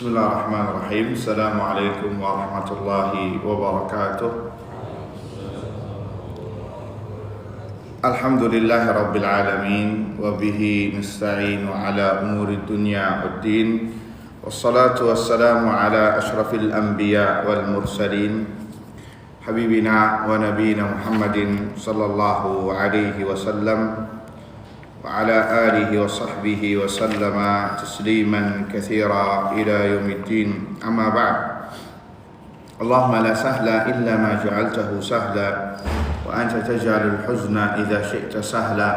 Bismillahirrahmanirrahim. Assalamualaikum warahmatullahi wabarakatuh. Alhamdulillahi rabbil alamin wa bihi nasta'inu ala umuri dunya waddin. Wassalatu wassalamu ala asyrafil anbiya wal mursalin habibina wa nabiyina Muhammadin sallallahu alaihi wasallam wa ala alihi wa sahbihi wa sallama tasliman katsira ila yaumiddin. Amma ba'd. Allahumma la sahla illa ma ja'altahu sahla wa anta taj'alul huzna idza syi'ta sahla.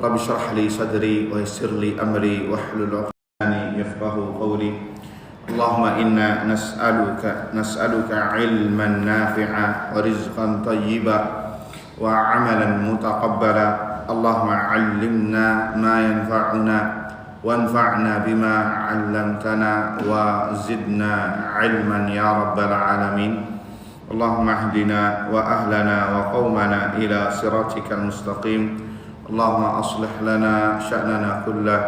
Rabbi shrah li sadri wa yassir li amri wahlul 'uqdatan yafqahu qawli. Allahumma inna nas'aluka 'ilman nafi'a wa rizqan thayyiban wa 'amalan mutaqabbala. Allahumma 'allimna ma yanfa'una wanfa'na bima 'allamtana wa zidna 'ilman ya rabbal alamin. Allahumma ihdina wa ahlana wa qaumana ila siratikal mustaqim. Allahumma aslih lana sya'nana kullah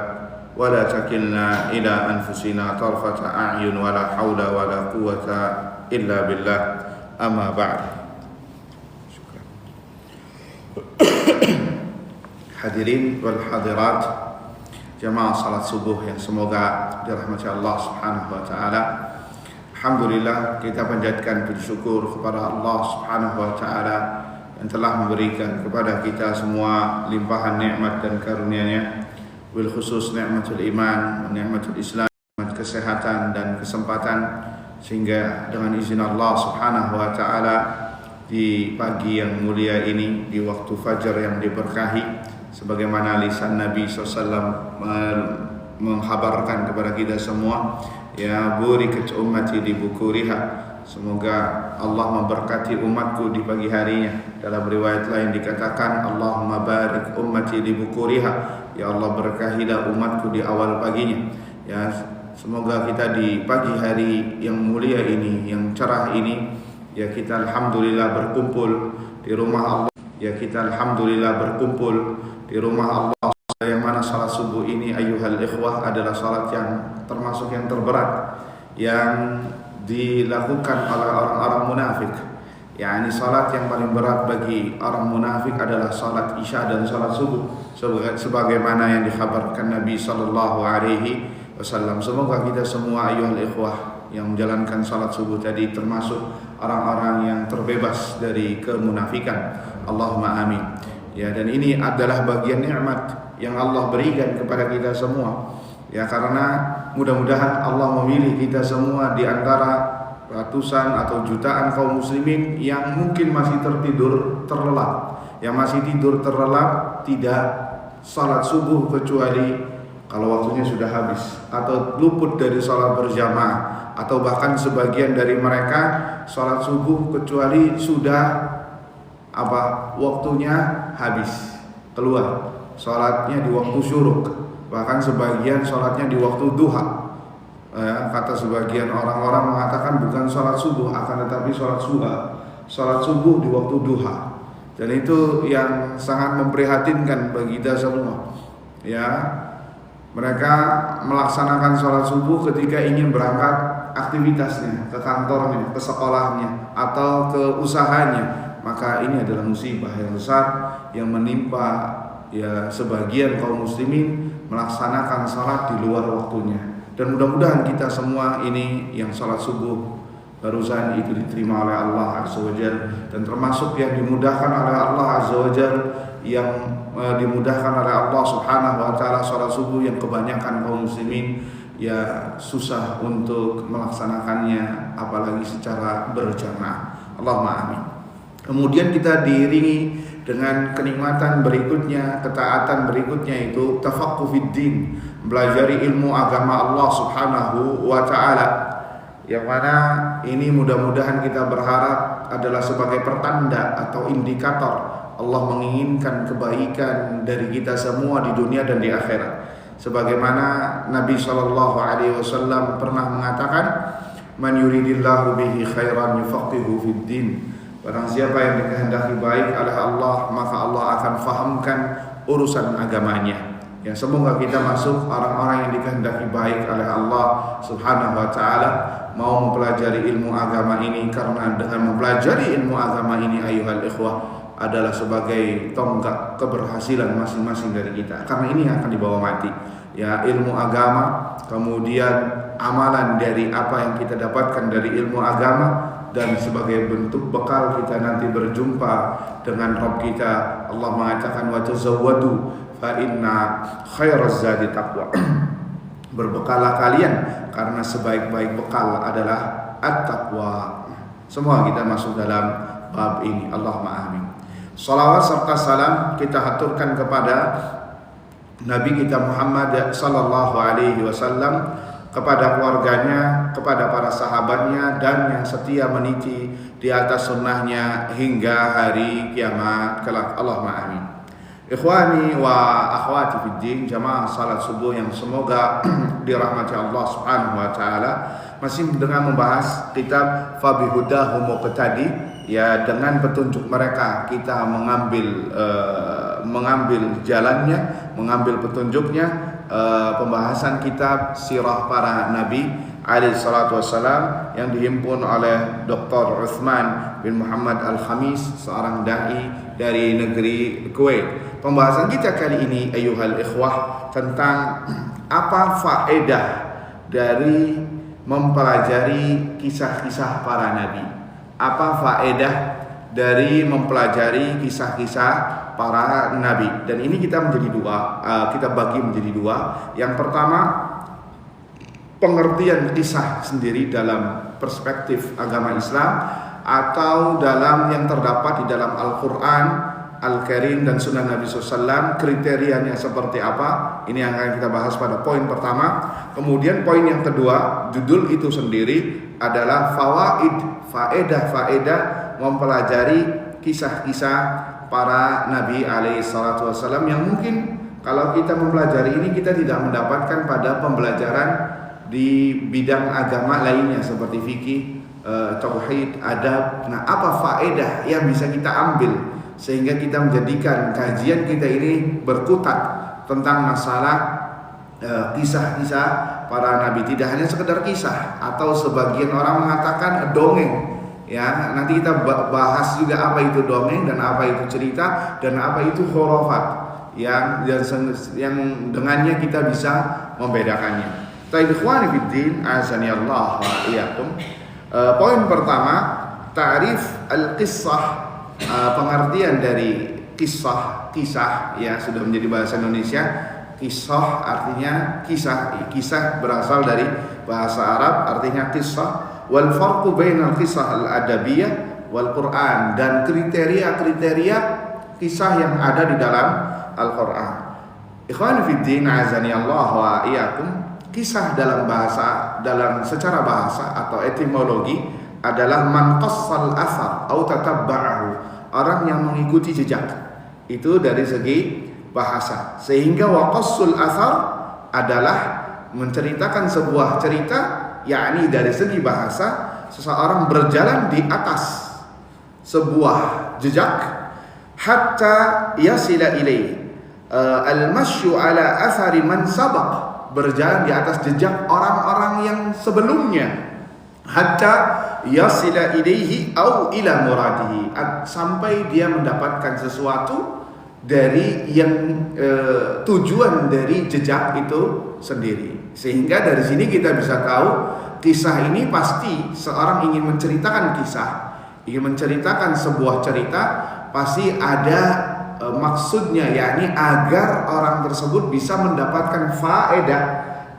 wa la takilna ila anfusina tarfata a'yun wa la hawla wa la quwwata illa billah. Amma ba'd. Hadirin wal hadirat, jamaah salat subuh yang semoga dirahmati Allah Subhanahu wa taala. Alhamdulillah, kita panjatkan puji syukur kepada Allah Subhanahu wa taala yang telah memberikan kepada kita semua limpahan nikmat dan karunia-Nya, bil khusus nikmatul iman, nikmatul Islam, nikmat kesehatan dan kesempatan, sehingga dengan izin Allah Subhanahu wa taala di pagi yang mulia ini, di waktu fajar yang diberkahi, sebagaimana lisan Nabi SAW menghabarkan kepada kita semua, ya burikat ummati di bukuriha, semoga Allah memberkati umatku di pagi harinya. Dalam riwayat lain dikatakan, Allahumma barik ummati di bukuriha, ya Allah berkahilah umatku di awal paginya. Ya, semoga kita di pagi hari yang mulia ini, yang cerah ini, ya kita alhamdulillah berkumpul di rumah Allah. Ya kita alhamdulillah berkumpul di rumah Allah, yang mana salat subuh ini ayyuhal ikhwah adalah salat yang termasuk yang terberat yang dilakukan oleh orang-orang munafik. Yani salat yang paling berat bagi orang munafik adalah salat isya dan salat subuh, sebagaimana yang dikhabarkan Nabi sallallahu alaihi wasallam. Semoga kita semua ayyuhal ikhwah yang menjalankan salat subuh tadi termasuk orang-orang yang terbebas dari kemunafikan. Allahumma amin. Ya, dan ini adalah bagian nikmat yang Allah berikan kepada kita semua. Ya, karena mudah-mudahan Allah memilih kita semua di antara ratusan atau jutaan kaum muslimin yang mungkin masih terlelap, yang masih tidur terlelap, tidak salat subuh kecuali kalau waktunya sudah habis, atau luput dari salat berjamaah, atau bahkan sebagian dari mereka salat subuh kecuali sudah waktunya habis, keluar salatnya di waktu syuruk, bahkan sebagian salatnya di waktu duha. Kata sebagian orang-orang mengatakan bukan salat subuh, akan tetapi salat subuh di waktu duha. Dan itu yang sangat memprihatinkan bagi kita semua. Ya, mereka melaksanakan salat subuh ketika ingin berangkat aktivitasnya, ke kantornya, ke sekolahnya, atau ke usahanya. Maka ini adalah musibah yang besar yang menimpa ya sebagian kaum muslimin melaksanakan salat di luar waktunya. Dan mudah-mudahan kita semua ini yang salat subuh barusan itu diterima oleh Allah Azza wa Jalla, dan termasuk yang dimudahkan oleh Allah Azza wa Jalla, yang dimudahkan oleh Allah Subhanahu wa taala salat subuh yang kebanyakan kaum muslimin ya susah untuk melaksanakannya, apalagi secara berjamaah. Allahumma amin. Kemudian kita diiringi dengan kenikmatan berikutnya, ketaatan berikutnya, itu tafaqquh fid din, belajari ilmu agama Allah Subhanahu wa taala. Yang mana ini mudah-mudahan kita berharap adalah sebagai pertanda atau indikator Allah menginginkan kebaikan dari kita semua di dunia dan di akhirat. Sebagaimana Nabi sallallahu alaihi wasallam pernah mengatakan, "Man yuridillahu bihi khairan yufaqihuhu fid din." Barang siapa yang dikehendaki baik oleh Allah, maka Allah akan fahamkan urusan agamanya. Ya, semoga kita masuk orang-orang yang dikehendaki baik oleh Allah Subhanahu wa taala, mau mempelajari ilmu agama ini, karena dengan mempelajari ilmu agama ini ayuhal ikhwah adalah sebagai tonggak keberhasilan masing-masing dari kita, karena ini akan dibawa mati. Ya, ilmu agama, kemudian amalan dari apa yang kita dapatkan dari ilmu agama, dan sebagai bentuk bekal kita nanti berjumpa dengan Rabb kita. Allah mengatakan wa tazawwadu fa inna khairaz zadi taqwa. Berbekalah kalian karena sebaik-baik bekal adalah at-taqwa. Semua kita masuk dalam bab ini. Allahumma amin. Salawat serta salam kita haturkan kepada Nabi kita Muhammad sallallahu alaihi wasallam, kepada keluarganya, kepada para sahabatnya, dan yang setia meniti di atas sunnahnya hingga hari kiamat kelak. Allahumma amin. Ikhwani wa akhwati fid din, jamaah salat subuh yang semoga dirahmati Allah Subhanahu wa taala, masih dengan membahas kitab Fabihudahum Muqtadi, ya, dengan petunjuk mereka kita mengambil jalannya, mengambil petunjuknya. Pembahasan kitab sirah para nabi alaihi salatu wassalam yang dihimpun oleh Dr. Uthman bin Muhammad Al-Khamis, seorang dai dari negeri Kuwait. Pembahasan kita kali ini ayuhal ikhwah tentang apa faedah dari mempelajari kisah-kisah para nabi. Apa faedah dari mempelajari kisah-kisah para nabi? Dan ini kita bagi menjadi dua. Yang pertama, pengertian kisah sendiri dalam perspektif agama Islam, atau dalam yang terdapat di dalam Al-Quran Al-Karim dan Sunnah Nabi SAW, kriterianya seperti apa. Ini yang akan kita bahas pada poin pertama. Kemudian poin yang kedua, judul itu sendiri adalah faedah mempelajari kisah-kisah para nabi alaihi salatu wassalam, yang mungkin kalau kita mempelajari ini kita tidak mendapatkan pada pembelajaran di bidang agama lainnya seperti fikih, tauhid, adab. Nah, apa faedah yang bisa kita ambil sehingga kita menjadikan kajian kita ini berkutat tentang masalah kisah-kisah para nabi, tidak hanya sekedar kisah atau sebagian orang mengatakan dongeng. Ya, nanti kita bahas juga apa itu dongeng dan apa itu cerita dan apa itu khurafat yang dengannya kita bisa membedakannya. Taib ikhwani fiddin, azani Allah wa iyyakum. Poin pertama, ta'rif al-qissah, pengertian dari kisah ya, sudah menjadi bahasa Indonesia. Kisah artinya kisah berasal dari bahasa Arab, artinya kisah. Wal farqu bainal qisah al-adabiyah wal Quran, dan kriteria kisah yang ada di dalam Al-Quran. Ikhwan fiddin, azani Allah wa iyyakum. Kisah dalam secara bahasa atau etimologi adalah man qassal athar atau tatabba'ahu, orang yang mengikuti jejak. Itu dari segi bahasa. Sehingga wa qassul athar adalah menceritakan sebuah cerita, yakni dari segi bahasa seseorang berjalan di atas sebuah jejak hatta yasila ilaih, al-masyu ala athari man sabaq, berjalan di atas jejak orang-orang yang sebelumnya, hatta yasila ilaihi au ila muradihi, sampai dia mendapatkan sesuatu dari yang tujuan dari jejak itu sendiri. Sehingga dari sini kita bisa tahu kisah ini pasti seorang ingin menceritakan ingin menceritakan sebuah cerita, pasti ada maksudnya, yakni agar orang tersebut bisa mendapatkan faedah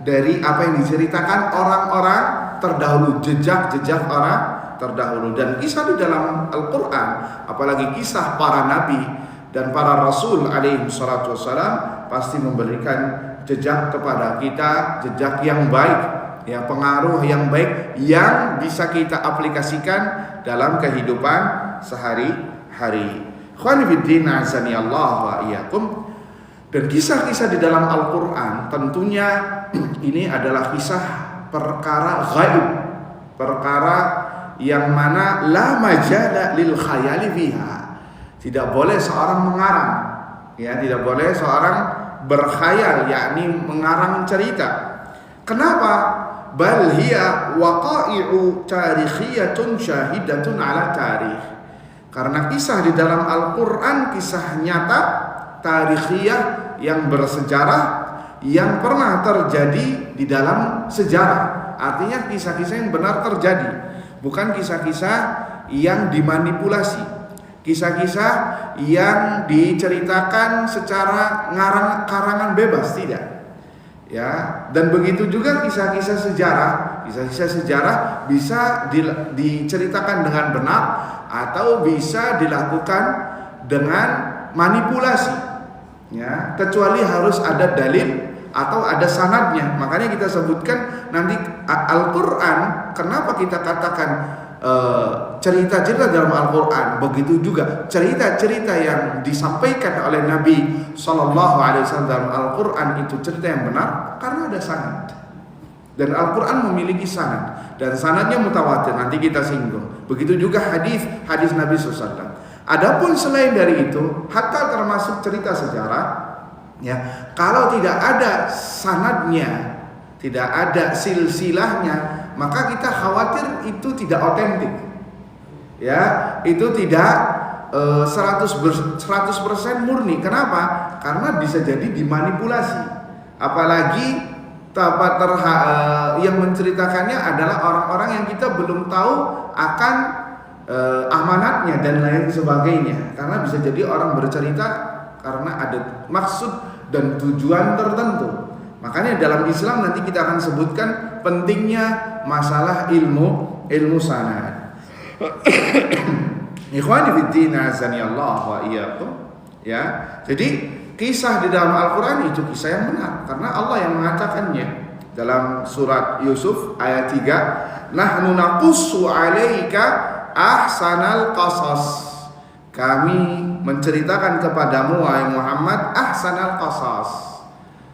dari apa yang diceritakan orang-orang terdahulu, jejak-jejak orang terdahulu. Dan kisah di dalam Al-Quran, apalagi kisah para nabi dan para rasul alaihi salatu wassalam, pasti memberikan jejak kepada kita, jejak yang baik, ya, pengaruh yang baik yang bisa kita aplikasikan dalam kehidupan sehari-hari. Khawani fiddin, azani Allah wa iyyakum. Dan kisah-kisah di dalam Al-Quran tentunya ini adalah kisah perkara ghaib, perkara yang mana la majala lil khayali fiha. Tidak boleh seorang mengarang, Ya, tidak boleh seorang berkhayal, yakni mengarang cerita. Kenapa? Bal hiya waqa'i'u tarikhiyatun syahidatun ala tarikh. Karena kisah di dalam Al-Quran kisah nyata, tarikhiyah, yang bersejarah, yang pernah terjadi di dalam sejarah. Artinya kisah-kisah yang benar terjadi, bukan kisah-kisah yang dimanipulasi, kisah-kisah yang diceritakan secara karangan bebas, tidak. Ya, dan begitu juga kisah-kisah sejarah. Kisah-kisah sejarah bisa diceritakan dengan benar atau bisa dilakukan dengan manipulasi. Ya, kecuali harus ada dalil atau ada sanadnya. Makanya kita sebutkan nanti Al-Quran. Kenapa kita katakan cerita-cerita dalam Al-Quran, begitu juga cerita-cerita yang disampaikan oleh Nabi SAW dalam Al-Quran itu cerita yang benar karena ada sanad. Dan Al-Quran memiliki sanad, dan sanadnya mutawatir, nanti kita singgung. Begitu juga hadis Nabi SAW. Adapun selain dari itu, hatta termasuk cerita sejarah, ya, kalau tidak ada sanadnya, tidak ada silsilahnya, maka kita khawatir itu tidak otentik. Ya, itu tidak 100% murni. Kenapa? Karena bisa jadi dimanipulasi. Apalagi yang menceritakannya adalah orang-orang yang kita belum tahu akan amanatnya dan lain sebagainya. Karena bisa jadi orang bercerita karena ada maksud dan tujuan tertentu. Makanya dalam Islam nanti kita akan sebutkan pentingnya masalah ilmu sanad. Ikhwani fiddin azani Allah wa iyyakum. Ya. Jadi kisah di dalam Al-Quran itu kisah yang benar karena Allah yang mengatakannya dalam surat Yusuf ayat 3, nahnu naqussu 'alaika ahsanal qasas. Kami menceritakan kepadamu wahai Muhammad ahsanal qasas,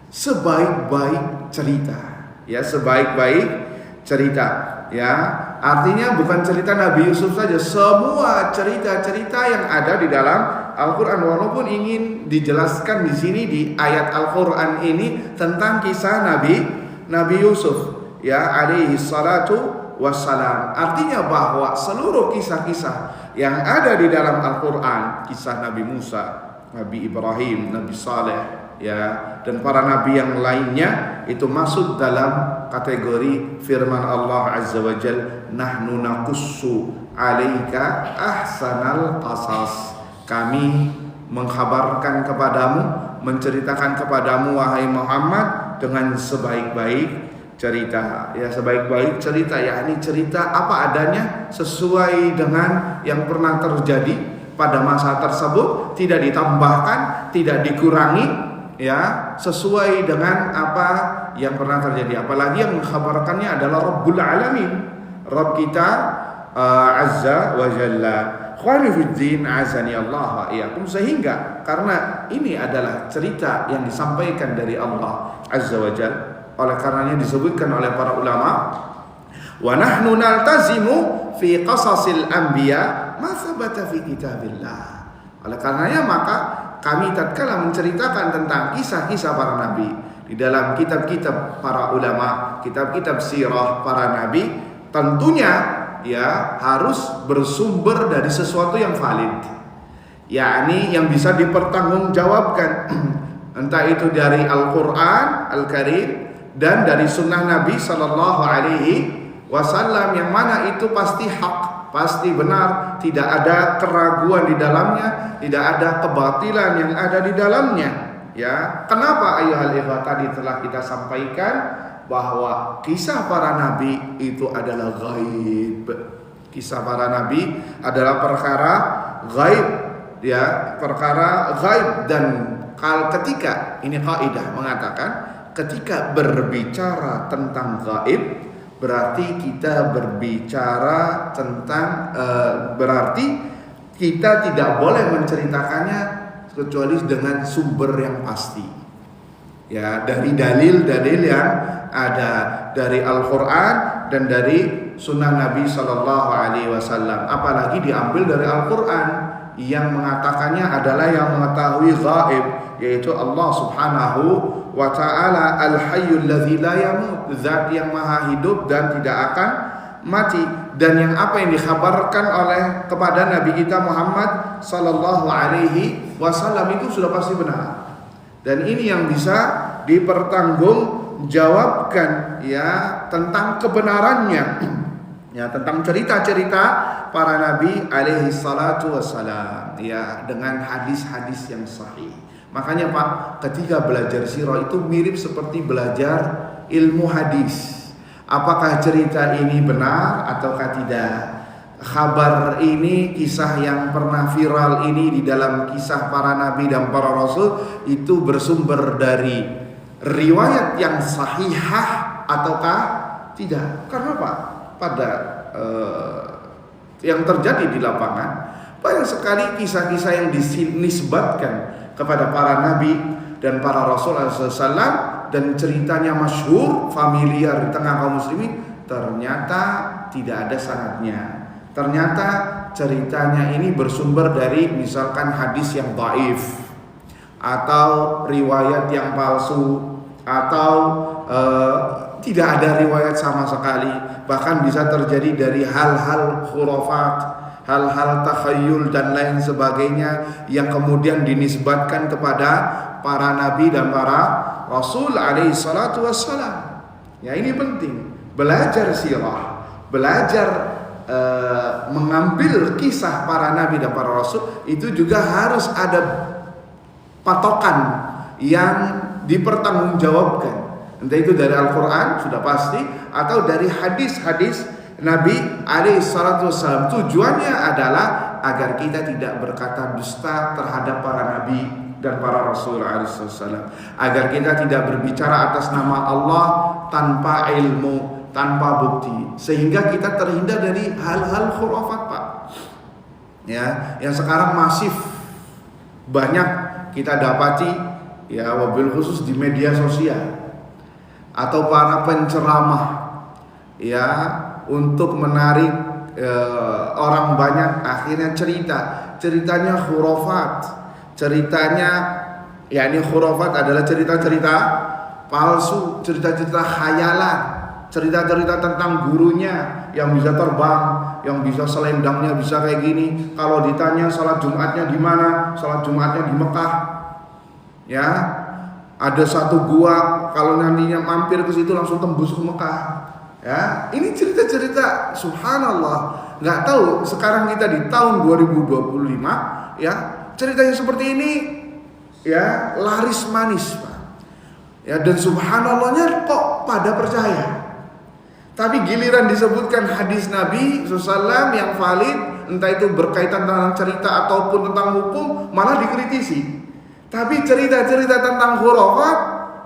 sebaik-baik cerita. Ya, sebaik-baik cerita. Ya, artinya bukan cerita Nabi Yusuf saja, semua cerita-cerita yang ada di dalam Al-Quran. Walaupun ingin dijelaskan di sini di ayat Al-Quran ini tentang kisah Nabi Yusuf, ya, alaihi salatu wassalam. Artinya bahwa seluruh kisah-kisah yang ada di dalam Al-Quran, kisah Nabi Musa, Nabi Ibrahim, Nabi Saleh, ya, dan para nabi yang lainnya itu masuk dalam kategori firman Allah Azza wa Jal, nahnu naqussu 'alaika ahsanal qasas. Kami mengkhabarkan kepadamu, menceritakan kepadamu wahai Muhammad dengan sebaik-baik cerita. Ya, sebaik-baik cerita, yakni cerita apa adanya sesuai dengan yang pernah terjadi pada masa tersebut, tidak ditambahkan, tidak dikurangi, ya, sesuai dengan apa yang pernah terjadi. Apalagi yang mengkhabarkannya adalah Rabbul Alamin, Rabb kita Azza wa Jalla. Khawani fiddin azani Allah wa iyyakum. Sehingga karena ini adalah cerita yang disampaikan dari Allah Azza wa Jalla, oleh karenanya disebutkan oleh para ulama, wa nahnu naltazimu fi qasasil anbiya ma thabata fi kitabillah. Oleh karenanya maka kami tatkala menceritakan tentang kisah-kisah para nabi di dalam kitab-kitab para ulama, kitab-kitab sirah para nabi, tentunya ya harus bersumber dari sesuatu yang valid, yakni yang bisa dipertanggungjawabkan, entah itu dari Al-Quran Al-Karim dan dari sunnah Nabi Sallallahu Alaihi Wasallam, yang mana itu pasti hak, pasti benar, tidak ada keraguan di dalamnya, tidak ada kebatilan yang ada di dalamnya. Ya, kenapa ayuhal ikhwah tadi telah kita sampaikan bahwa kisah para nabi itu adalah ghaib. Kisah para nabi adalah perkara ghaib, ya, perkara ghaib. Dan ketika ini kaidah mengatakan, ketika berbicara tentang ghaib berarti kita berbicara tentang berarti kita tidak boleh menceritakannya kecuali dengan sumber yang pasti, ya, dari dalil-dalil yang ada dari Al-Quran dan dari sunnah Nabi Sallallahu Alaihi Wasallam. Apalagi diambil dari Al-Quran, yang mengatakannya adalah yang mengetahui gaib, yaitu Allah Subhanahu wa ta'ala al-hayyul ladzi la yamut, zat yang maha hidup dan tidak akan mati. Dan yang apa yang dikhabarkan oleh kepada Nabi kita Muhammad sallallahu alaihi wasallam itu sudah pasti benar. Dan ini yang bisa dipertanggungjawabkan ya tentang kebenarannya. Ya, tentang cerita-cerita para nabi alaihi salatu wassalam ya, dengan hadis-hadis yang sahih. Makanya Pak, ketika belajar sirah itu mirip seperti belajar ilmu hadis. Apakah cerita ini benar ataukah tidak? Kabar ini, kisah yang pernah viral ini di dalam kisah para nabi dan para rasul itu bersumber dari riwayat yang sahihah ataukah tidak? Karena Pak, pada yang terjadi di lapangan banyak sekali kisah-kisah yang dinisbatkan kepada para nabi dan para rasul SAW, dan ceritanya masyhur, familiar di tengah kaum muslimin, ternyata tidak ada sanadnya. Ternyata ceritanya ini bersumber dari misalkan hadis yang dhaif, atau riwayat yang palsu, atau tidak ada riwayat sama sekali. Bahkan bisa terjadi dari hal-hal khurafat, hal-hal takhayyul dan lain sebagainya yang kemudian dinisbatkan kepada para nabi dan para rasul alaihi salatu wassalam. Ya, ini penting. Belajar sirah, belajar mengambil kisah para nabi dan para rasul, itu juga harus ada patokan yang dipertanggungjawabkan. Entah itu dari Al-Quran sudah pasti, atau dari hadis-hadis Nabi alaihi salatu wassalam. Tujuannya adalah agar kita tidak berkata dusta terhadap para nabi dan para rasul alaihi wasallam, agar kita tidak berbicara atas nama Allah tanpa ilmu, tanpa bukti, sehingga kita terhindar dari hal-hal khurafat Pak. Ya, yang sekarang masif banyak kita dapati ya, wabil khusus di media sosial atau para penceramah ya, untuk menarik orang banyak, akhirnya ceritanya khurafat, ceritanya ya, ini khurafat adalah cerita-cerita palsu, cerita-cerita khayalan, cerita-cerita tentang gurunya yang bisa terbang, yang bisa selendangnya bisa kayak gini. Kalau ditanya salat Jumatnya di mana, salat Jumatnya di Mekah. Ya, ada satu gua, kalau nantinya mampir ke situ langsung tembus ke Mekah. Ya, ini cerita-cerita subhanallah. Nggak tahu sekarang kita di tahun 2025 ya, ceritanya seperti ini ya, laris manis Pak. Ya, dan subhanallahnya kok pada percaya. Tapi giliran disebutkan hadis Nabi SAW yang valid, entah itu berkaitan tentang cerita ataupun tentang hukum, malah dikritisi. Tapi cerita-cerita tentang khurafat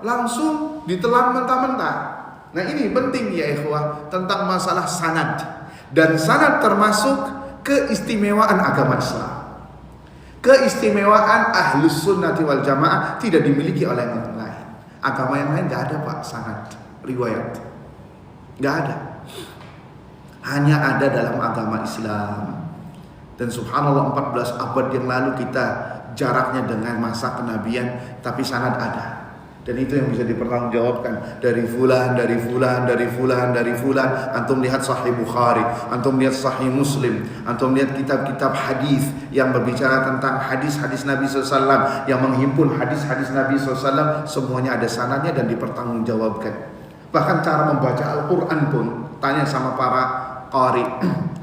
langsung ditelan mentah-mentah. Nah, ini penting ya ikhwah, tentang masalah sanad. Dan sanad termasuk keistimewaan agama Islam. Keistimewaan ahlus sunnati wal jamaah tidak dimiliki oleh yang lain. Agama yang lain gak ada Pak sanad, riwayat, gak ada. Hanya ada dalam agama Islam. Dan subhanallah 14 abad yang lalu kita jaraknya dengan masa kenabian, tapi sanad ada. Dan itu yang bisa dipertanggungjawabkan dari fulan, dari fulan, dari fulan, dari fulan. Antum lihat Sahih Bukhari, antum lihat Sahih Muslim, antum lihat kitab-kitab hadis yang berbicara tentang hadis-hadis Nabi SAW, yang menghimpun hadis-hadis Nabi SAW, semuanya ada sanadnya dan dipertanggungjawabkan. Bahkan cara membaca Al-Quran pun, tanya sama para qari,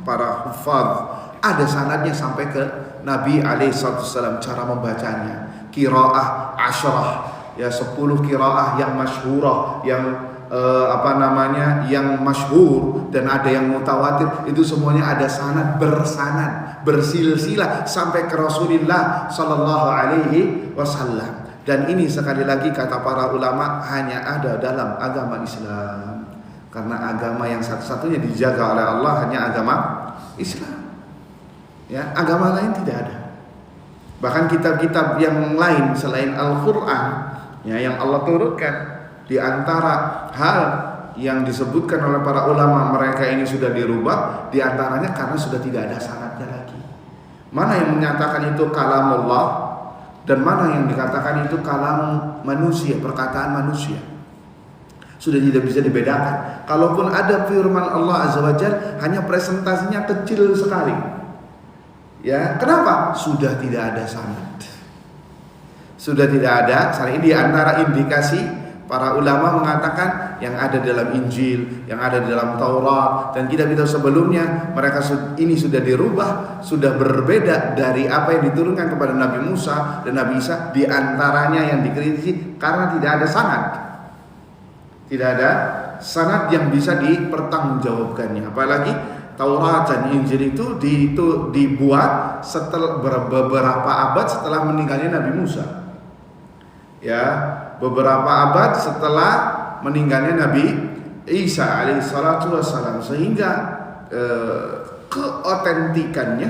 para hufadz, ada sanadnya sampai ke Nabi alaihissalam, cara membacanya. Qiraah asyrah, ya 10 qiraah yang masyhurah, yang yang masyhur, dan ada yang mutawatir, itu semuanya ada sanad, bersanad, bersilsilah sampai ke Rasulullah sallallahu alaihi wasallam. Dan ini sekali lagi kata para ulama hanya ada dalam agama Islam. Karena agama yang satu-satunya dijaga oleh Allah hanya agama Islam. Ya, agama lain tidak ada. Bahkan kitab-kitab yang lain selain Al-Quran ya, yang Allah turunkan, di antara hal yang disebutkan oleh para ulama mereka ini sudah dirubah, di antaranya karena sudah tidak ada sanadnya lagi. mana yang menyatakan itu kalam Allah dan mana yang dikatakan itu kalam manusia, perkataan manusia. Sudah tidak bisa dibedakan. Kalaupun ada firman Allah Azza wa Jalla, hanya presentasinya kecil sekali. Ya, kenapa? Sudah tidak ada sanad. Sudah tidak ada. Ini di antara indikasi para ulama mengatakan yang ada dalam Injil, yang ada dalam Taurat dan kitab-kitab sebelumnya, mereka ini sudah dirubah, sudah berbeda dari apa yang diturunkan kepada Nabi Musa dan Nabi Isa. Di antaranya yang dikritisi karena tidak ada sanad. Tidak ada sanad yang bisa dipertanggungjawabkannya. Apalagi Taurat dan Injil itu dibuat setelah beberapa abad setelah meninggalnya Nabi Musa. Ya, beberapa abad setelah meninggalnya Nabi Isa alaihissalatu wassalam, sehingga keotentikannya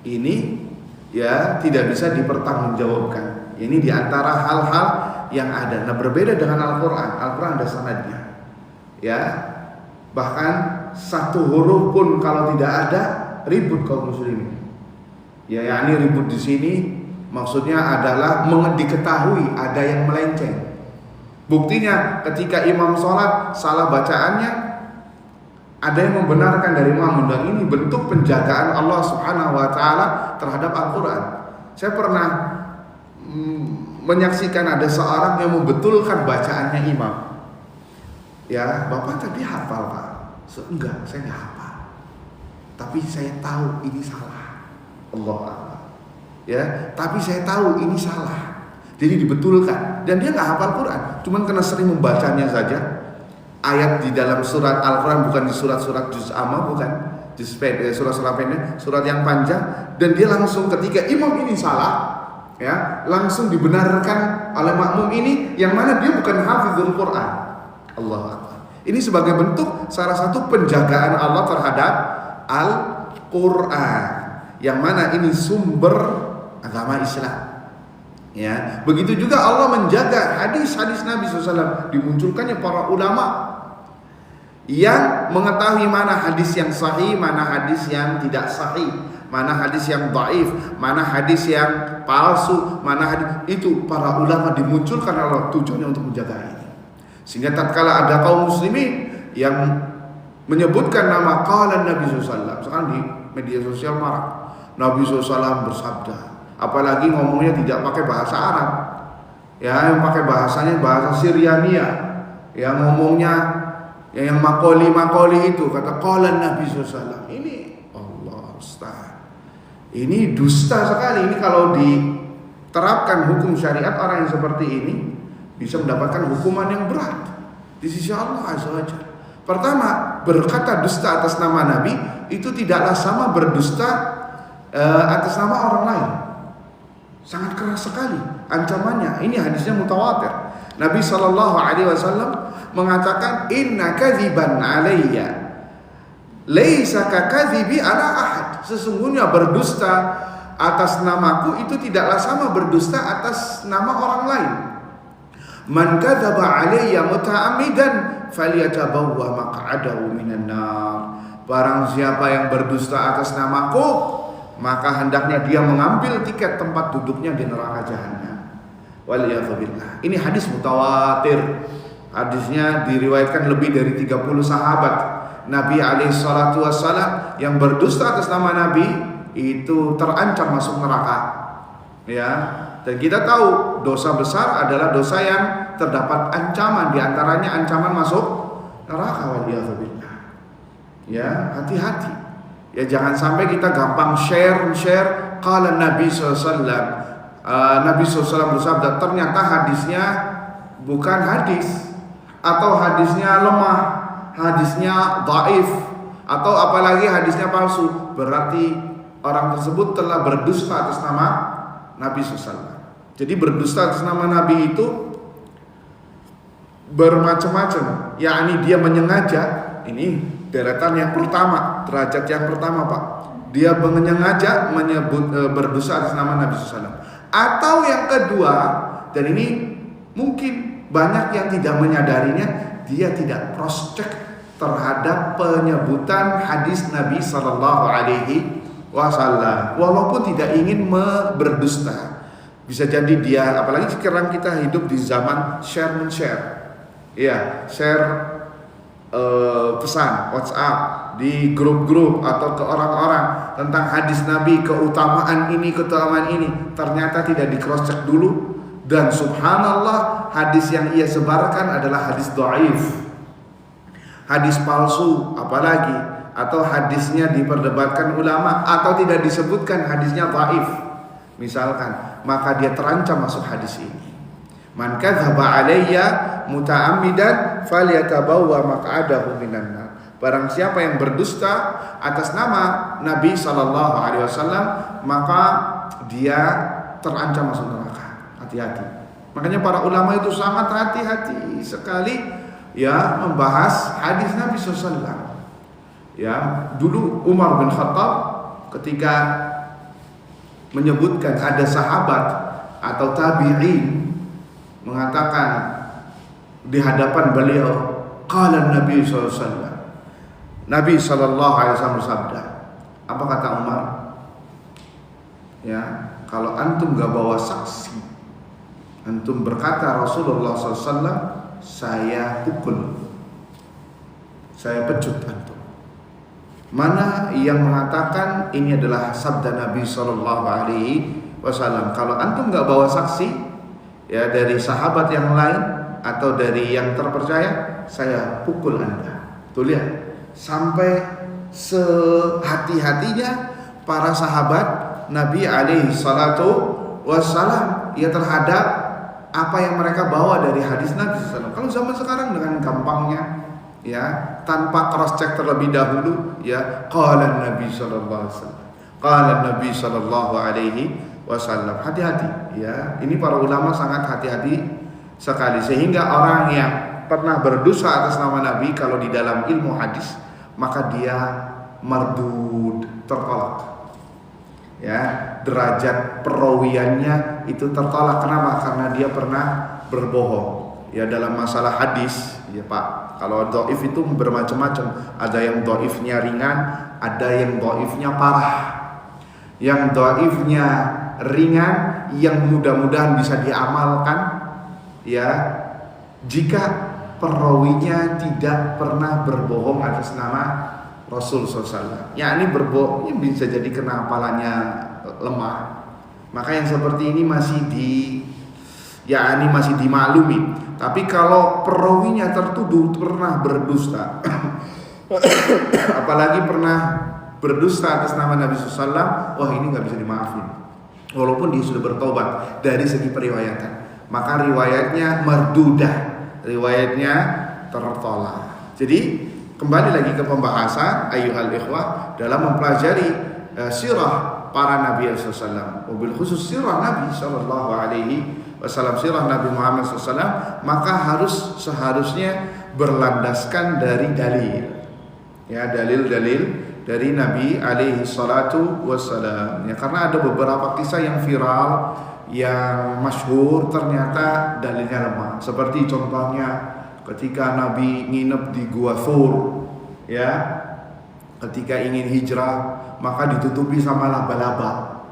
ini ya tidak bisa dipertanggungjawabkan. Ini diantara hal-hal yang ada. Nah, berbeda dengan Al-Quran. Al-Quran ada sanadnya. Ya, bahkan satu huruf pun kalau tidak ada ribut kaum muslimin. Ya, yakni ribut di sini maksudnya adalah diketahui ada yang melenceng. Buktinya ketika imam sholat salah bacaannya, ada yang membenarkan dari imam, dan ini bentuk penjagaan Allah Subhanahu wa taala terhadap Al-Quran. Saya pernah menyaksikan ada seorang yang membetulkan bacaannya imam. Ya, Bapak tadi hafal Pak? Enggak, saya nggak hafal. Tapi saya tahu ini salah. Allah Akbar. Ya, tapi saya tahu ini salah. Jadi dibetulkan. Dan dia nggak hafal Quran, cuman karena sering membacanya saja. Ayat di dalam surat Al-Quran, bukan di surat-surat juz amma, bukan di surat-surat pendek, surat yang panjang. Dan dia langsung ketika imam ini salah, ya, langsung dibenarkan oleh makmum ini yang mana dia bukan hafizul Quran. Allah Akbar. Ini sebagai bentuk salah satu penjagaan Allah terhadap Al-Quran, yang mana ini sumber agama Islam. Ya, begitu juga Allah menjaga hadis-hadis Nabi SAW. Dimunculkannya para ulama yang mengetahui mana hadis yang sahih, mana hadis yang tidak sahih, mana hadis yang dhaif, mana hadis yang palsu, mana hadis itu para ulama dimunculkan Allah, tujuannya untuk menjaga ini. Sehingga tatkala ada kaum muslimin yang menyebutkan nama qala Nabi SAW, sekarang di media sosial marak, Nabi SAW bersabda, apalagi ngomongnya tidak pakai bahasa Arab, ya, yang pakai bahasanya bahasa Syriania, yang ngomongnya yang makoli itu kata qala Nabi SAW. Ini Allah Ustaz, ini dusta sekali. Ini kalau diterapkan hukum syariat, orang yang seperti ini bisa mendapatkan hukuman yang berat di sisi Allah Azza wa Jalla. Pertama, berkata dusta atas nama Nabi itu tidaklah sama berdusta atas nama orang lain. Sangat keras sekali ancamannya. Ini hadisnya mutawatir. Nabi SAW mengatakan, inna kadziban alayya laisa ka kadzibi ala ahad. Sesungguhnya berdusta atas namaku itu tidaklah sama berdusta atas nama orang lain. Man kadzaba alayya muta'ammidan falyatabawwa maq'adahu minan nar. Barang siapa yang berdusta atas namaku, maka hendaknya dia mengambil tiket tempat duduknya di neraka jahanam. Waliyadzubillah. Ini hadis mutawatir. Hadisnya diriwayatkan lebih dari 30 sahabat Nabi alaihissalatu wassalam. Yang berdusta atas nama Nabi itu terancam masuk neraka. Ya, dan kita tahu dosa besar adalah dosa yang terdapat ancaman, di antaranya ancaman masuk neraka. Waliyadzubillah. Ya, hati-hati. Ya, jangan sampai kita gampang share qala Nabi SAW. Nabi SAW bersabda, ternyata hadisnya bukan hadis, atau hadisnya lemah, hadisnya dhaif, atau apalagi hadisnya palsu. Berarti orang tersebut telah berdusta atas nama Nabi SAW. Jadi berdusta atas nama Nabi itu bermacam-macam. Yakni dia menyengaja. Ini deretan yang pertama, derajat yang pertama Pak. Dia menyengaja menyebut berdusta atas nama Nabi SAW. Atau yang kedua, dan ini mungkin banyak yang tidak menyadarinya, dia tidak cross check terhadap penyebutan hadis Nabi SAW. wasallam, walaupun tidak ingin berdusta. Bisa jadi dia, apalagi sekarang kita hidup di zaman share men-share, ya, share pesan WhatsApp di grup-grup atau ke orang-orang tentang hadis Nabi, keutamaan ini, ternyata tidak di cross check dulu, dan subhanallah hadis yang ia sebarkan adalah hadis dhaif, hadis palsu apalagi, atau hadisnya diperdebatkan ulama, atau tidak disebutkan hadisnya dhaif misalkan, maka dia terancam masuk hadis ini. Man kadzdzaba alayya muta'ammidan falyatabawwa maq'adahu minan nar. Barang siapa yang berdusta atas nama Nabi sallallahu alaihi wasallam, maka dia terancam masuk neraka. Hati-hati. Makanya para ulama itu sangat hati-hati sekali ya membahas hadis Nabi sallallahu alaihi wasallam. Ya, dulu Umar bin Khattab ketika menyebutkan ada sahabat atau tabi'in mengatakan di hadapan beliau, qala Nabi sallallahu alaihi wasallam, Nabi sallallahu alaihi wasallam bersabda. Apa kata Umar? Ya, kalau antum gak bawa saksi, antum berkata Rasulullah sallallahu alaihi wasallam, saya pukul, saya pecut antum. Mana yang mengatakan ini adalah sabda Nabi sallallahu alaihi wasallam? Kalau antum gak bawa saksi, ya, dari sahabat yang lain atau dari yang terpercaya, saya pukul Anda. Tuh lihat, sampai sehati-hatinya para sahabat Nabi alaihi salatu wassalam ya terhadap apa yang mereka bawa dari hadis Nabi SAW. Kalau zaman sekarang dengan gampangnya, ya, tanpa cross check terlebih dahulu, ya, qala Nabi sallallahu alaihi wasallam, qala Nabi sallallahu alaihi wasallam. Hati-hati, ya. Ini para ulama sangat hati-hati sekali, sehingga orang yang pernah berdosa atas nama Nabi, kalau di dalam ilmu hadis, maka dia mardud, tertolak. Ya, derajat perawiannya itu tertolak. Kenapa? Karena dia pernah berbohong. Ya, dalam masalah hadis, ya Pak, kalau dhaif itu bermacam-macam. Ada yang dhaifnya ringan, ada yang dhaifnya parah. Yang dhaifnya ringan, yang mudah-mudahan bisa diamalkan, ya, jika perawinya tidak pernah berbohong atas nama Rasul SAW. Ya, ini berbohong, ini bisa jadi kena hafalannya lemah. Maka yang seperti ini masih masih dimaklumi. Tapi kalau perawinya tertuduh pernah berdusta, apalagi pernah berdusta atas nama Nabi SAW, wah, ini nggak bisa dimaafin. Walaupun dia sudah bertobat dari segi periwayatan, maka riwayatnya mardudah, riwayatnya tertolak. Jadi kembali lagi ke pembahasan ayyuhal ikhwah dalam mempelajari sirah para Nabi sallallahu alaihi wasallam, wabil khusus sirah Nabi sallallahu alaihi wasallam, sirah Nabi Muhammad sallallahu alaihi wasallam, maka seharusnya berlandaskan dari dalil. Ya, dalil-dalil dari Nabi alaihi salatu wassalam. Ya, karena ada beberapa kisah yang viral, yang masyhur, ternyata dalilnya lemah. Seperti contohnya ketika Nabi nginep di Gua Thur, ya, ketika ingin hijrah, maka ditutupi sama laba-laba.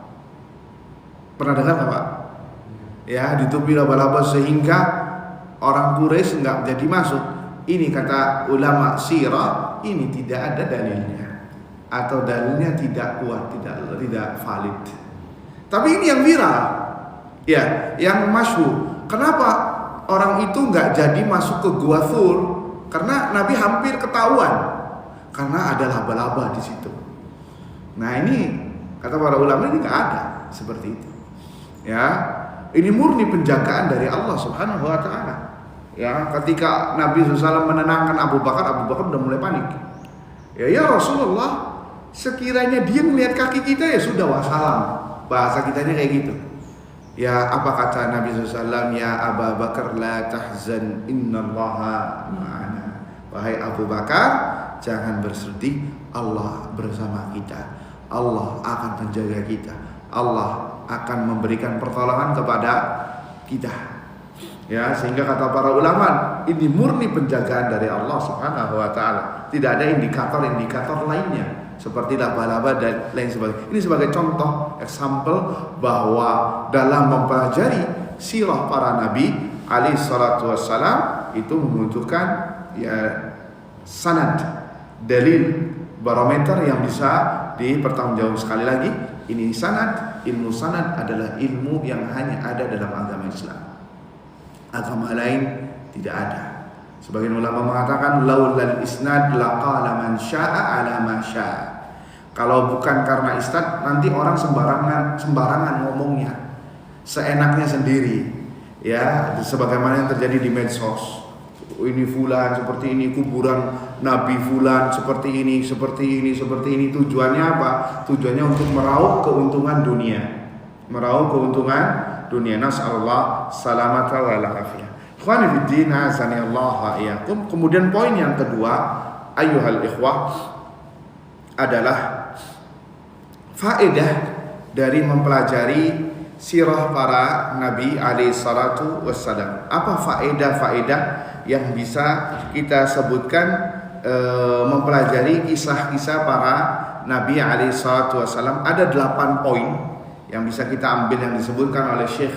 Pernah dengar nggak, Pak? Ya, ditutupi laba-laba sehingga orang Quraisy nggak jadi masuk. Ini kata ulama sirah, ini tidak ada dalilnya, atau dalilnya tidak kuat, tidak valid. Tapi ini yang viral, ya, yang masyhur. Kenapa orang itu nggak jadi masuk ke Gua Thur? Karena Nabi hampir ketahuan, karena ada laba-laba di situ. Nah, ini kata para ulama ini nggak ada seperti itu. Ya, ini murni penjagaan dari Allah Subhanahu Wa Taala. Ya, ketika Nabi SAW menenangkan Abu Bakar udah mulai panik. Ya Rasulullah, sekiranya dia melihat kaki kita, ya sudah, wassalam. Bahasa kitanya kayak gitu. Ya, apa kata Nabi SAW? Ya Abu Bakar la tahzan innallaha ma'ana. Wahai Abu Bakar, jangan bersedih, Allah bersama kita. Allah akan menjaga kita. Allah akan memberikan pertolongan kepada kita. Ya, sehingga kata para ulama, ini murni penjagaan dari Allah Subhanahu wa taala. Tidak ada indikator-indikator lainnya seperti laba-laba dan lain sebagainya. Ini sebagai contoh, example bahwa dalam mempelajari sirah para nabi alaihi salatu wassalam itu membutuhkan ya sanad, dalil, barometer yang bisa dipertanggungjawabkan. Sekali lagi, ini sanad, ilmu sanad adalah ilmu yang hanya ada dalam agama Islam. Agama lain tidak ada. Sebagian ulama mengatakan laulal isnad laqala man syaa ala ma syaa. Kalau bukan karena isnad, nanti orang sembarangan ngomongnya, seenaknya sendiri. Ya, sebagaimana yang terjadi di medsos. Ini fulan seperti ini, kuburan Nabi fulan seperti ini, seperti ini, seperti ini. Tujuannya apa? Tujuannya untuk meraup keuntungan dunia. Meraup keuntungan dunia. Nasallallahu salamata wal afiyah. Ikhwani fiddin, azani Allah wa iyyakum. Kemudian poin yang kedua, ayyuhal ikhwah, adalah faedah dari mempelajari sirah para nabi alaihi salatu wassalam. Apa faedah-faedah yang bisa kita sebutkan mempelajari kisah-kisah para nabi alaihi salatu wassalam? Ada 8 poin yang bisa kita ambil yang disebutkan oleh Syekh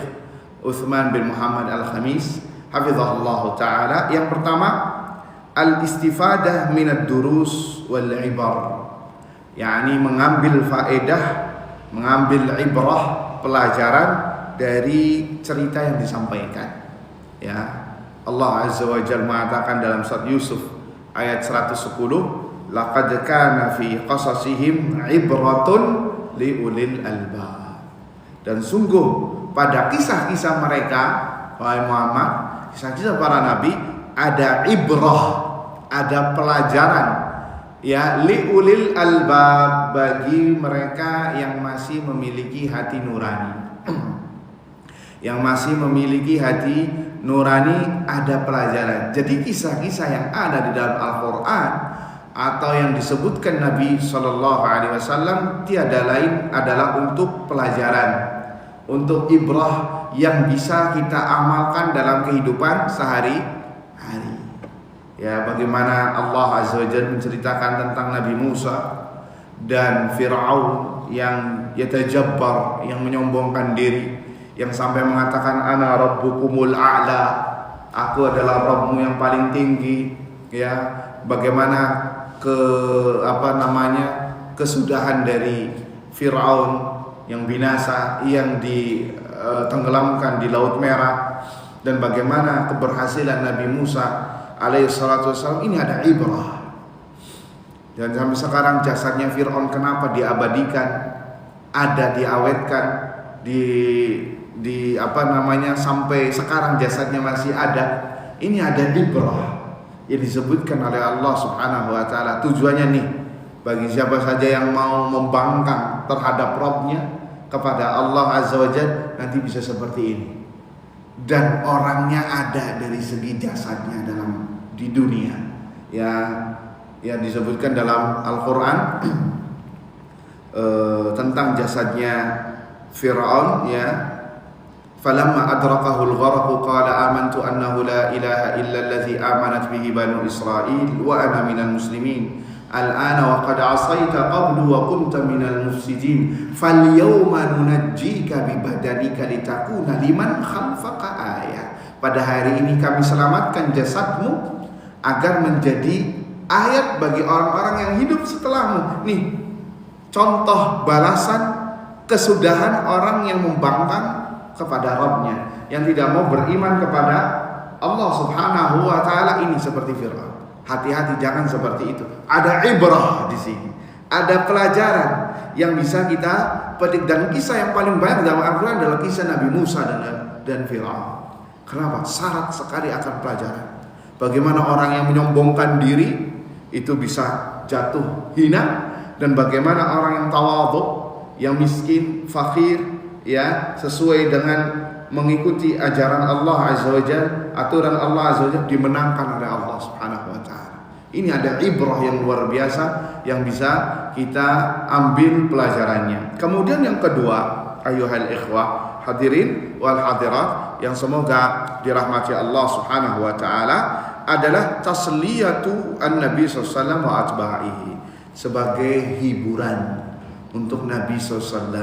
Utsman bin Muhammad Al-Khamis hafizahullah ta'ala. Yang pertama, al-istifadah minad durus wal ibar, yakni mengambil faedah, mengambil ibrah, pelajaran dari cerita yang disampaikan. Ya, Allah Azza wa Jalla mengatakan dalam surat Yusuf ayat 110, laqad kana fi qasasihim ibratun liulil albab. Dan sungguh pada kisah-kisah mereka, wahai Muhammad, kisah-kisah para nabi, ada ibrah, ada pelajaran, ya, liulil albab, bagi mereka yang masih memiliki hati nurani. Yang masih memiliki hati nurani ada pelajaran. Jadi kisah-kisah yang ada di dalam Al-Quran atau yang disebutkan Nabi SAW tiada lain adalah untuk pelajaran, untuk ibrah yang bisa kita amalkan dalam kehidupan sehari-hari. Ya, bagaimana Allah Azza wa Jalla menceritakan tentang Nabi Musa dan Fir'aun yang yatajabbar, yang menyombongkan diri, yang sampai mengatakan ana rabbukumul a'la, aku adalah Rabbmu yang paling tinggi. Ya, bagaimana kesudahan dari Fir'aun yang binasa, yang ditenggelamkan di Laut Merah, dan bagaimana keberhasilan Nabi Musa alaihi salatu wassalam. Ini ada ibrah. Dan sampai sekarang jasadnya Fir'aun kenapa diabadikan, ada diawetkan, sampai sekarang jasadnya masih ada. Ini ada ibrah yang disebutkan oleh Allah Subhanahu wa taala. Tujuannya nih, bagi siapa saja yang mau membangkang terhadap Rabbnya, kepada Allah Azza wa Jalla, nanti bisa seperti ini. Dan orangnya ada dari segi jasadnya di dunia. Ya, yang disebutkan dalam Al-Quran tentang jasadnya Fir'aun, ya, falamma adrakahu al-gharq qala amantu annahu la ilaha illa allazi amanat bihi banu Israil wa ana minal muslimin al-ana wa qad asaita qablu wa kunta minal mufsidin falyawma nunajjika bi badanika litakuna liman khalfaka ayah. Pada hari ini kami selamatkan jasadmu agar menjadi ayat bagi orang-orang yang hidup setelahmu. Nih, contoh balasan kesudahan orang yang membangkang kepada Rabbnya, yang tidak mau beriman kepada Allah Subhanahu wa taala. Ini seperti Fir'aun. Hati-hati, jangan seperti itu. Ada ibrah di sini, ada pelajaran yang bisa kita petik. Dan kisah yang paling banyak dalam Al-Quran adalah kisah Nabi Musa dan Fir'aun. Kenapa? Syarat sekali akan pelajaran. Bagaimana orang yang menyombongkan diri itu bisa jatuh hina, dan bagaimana orang yang tawadhu, yang miskin, fakir, ya, sesuai dengan mengikuti ajaran Allah Azza wa Jalla, aturan Allah Azza wa Jalla, dimenangkan oleh Allah Subhanahu wa taala. Ini ada ibrah yang luar biasa yang bisa kita ambil pelajarannya. Kemudian yang kedua, ayuhal ikhwah, hadirin wal hadirat yang semoga dirahmati Allah Subhanahu wa taala, adalah tasliyatu an-nabi sallallahu alaihi wasallam wa atba'ihi. sebagai hiburan untuk Nabi SAW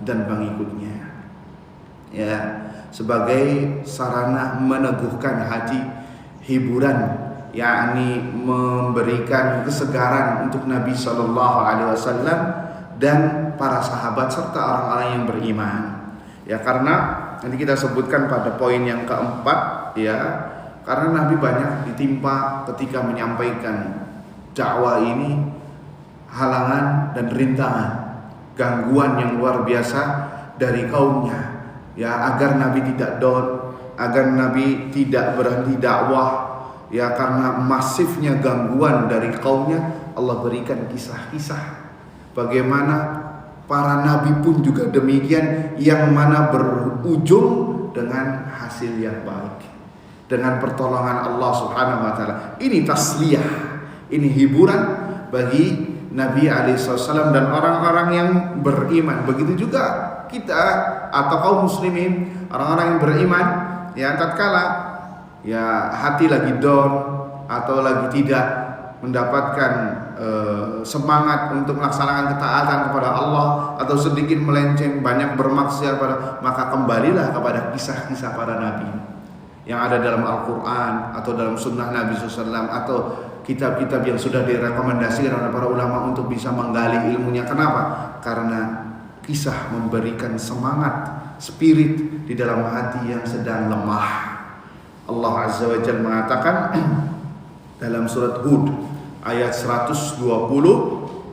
dan pengikutnya, ya, sebagai sarana meneguhkan hati, hiburan, yakni memberikan kesegaran untuk Nabi SAW dan para sahabat serta orang-orang yang beriman. Ya, karena nanti kita sebutkan pada poin yang keempat, ya, karena Nabi banyak ditimpa ketika menyampaikan dakwah ini halangan dan rintangan, gangguan yang luar biasa dari kaumnya, ya, agar Nabi tidak down, agar Nabi tidak berhenti dakwah, ya, karena masifnya gangguan dari kaumnya. Allah berikan kisah-kisah bagaimana para nabi pun juga demikian, yang mana berujung dengan hasil yang baik, dengan pertolongan Allah Subhanahu wa taala. Ini tasliyah, ini hiburan bagi Nabi alaihissalam dan orang-orang yang beriman. Begitu juga kita atau kaum muslimin, orang-orang yang beriman, ya, tatkala ya hati lagi down atau lagi tidak mendapatkan semangat untuk melaksanakan ketaatan kepada Allah, atau sedikit melenceng, banyak bermaksiat, maka kembalilah kepada kisah-kisah para nabi yang ada dalam Al-Quran atau dalam sunnah Nabi SAW, atau kitab-kitab yang sudah direkomendasikan oleh para ulama untuk bisa menggali ilmunya. Kenapa? Karena kisah memberikan semangat, spirit di dalam hati yang sedang lemah. Allah Azza wa Jalla mengatakan dalam surat Hud ayat 120,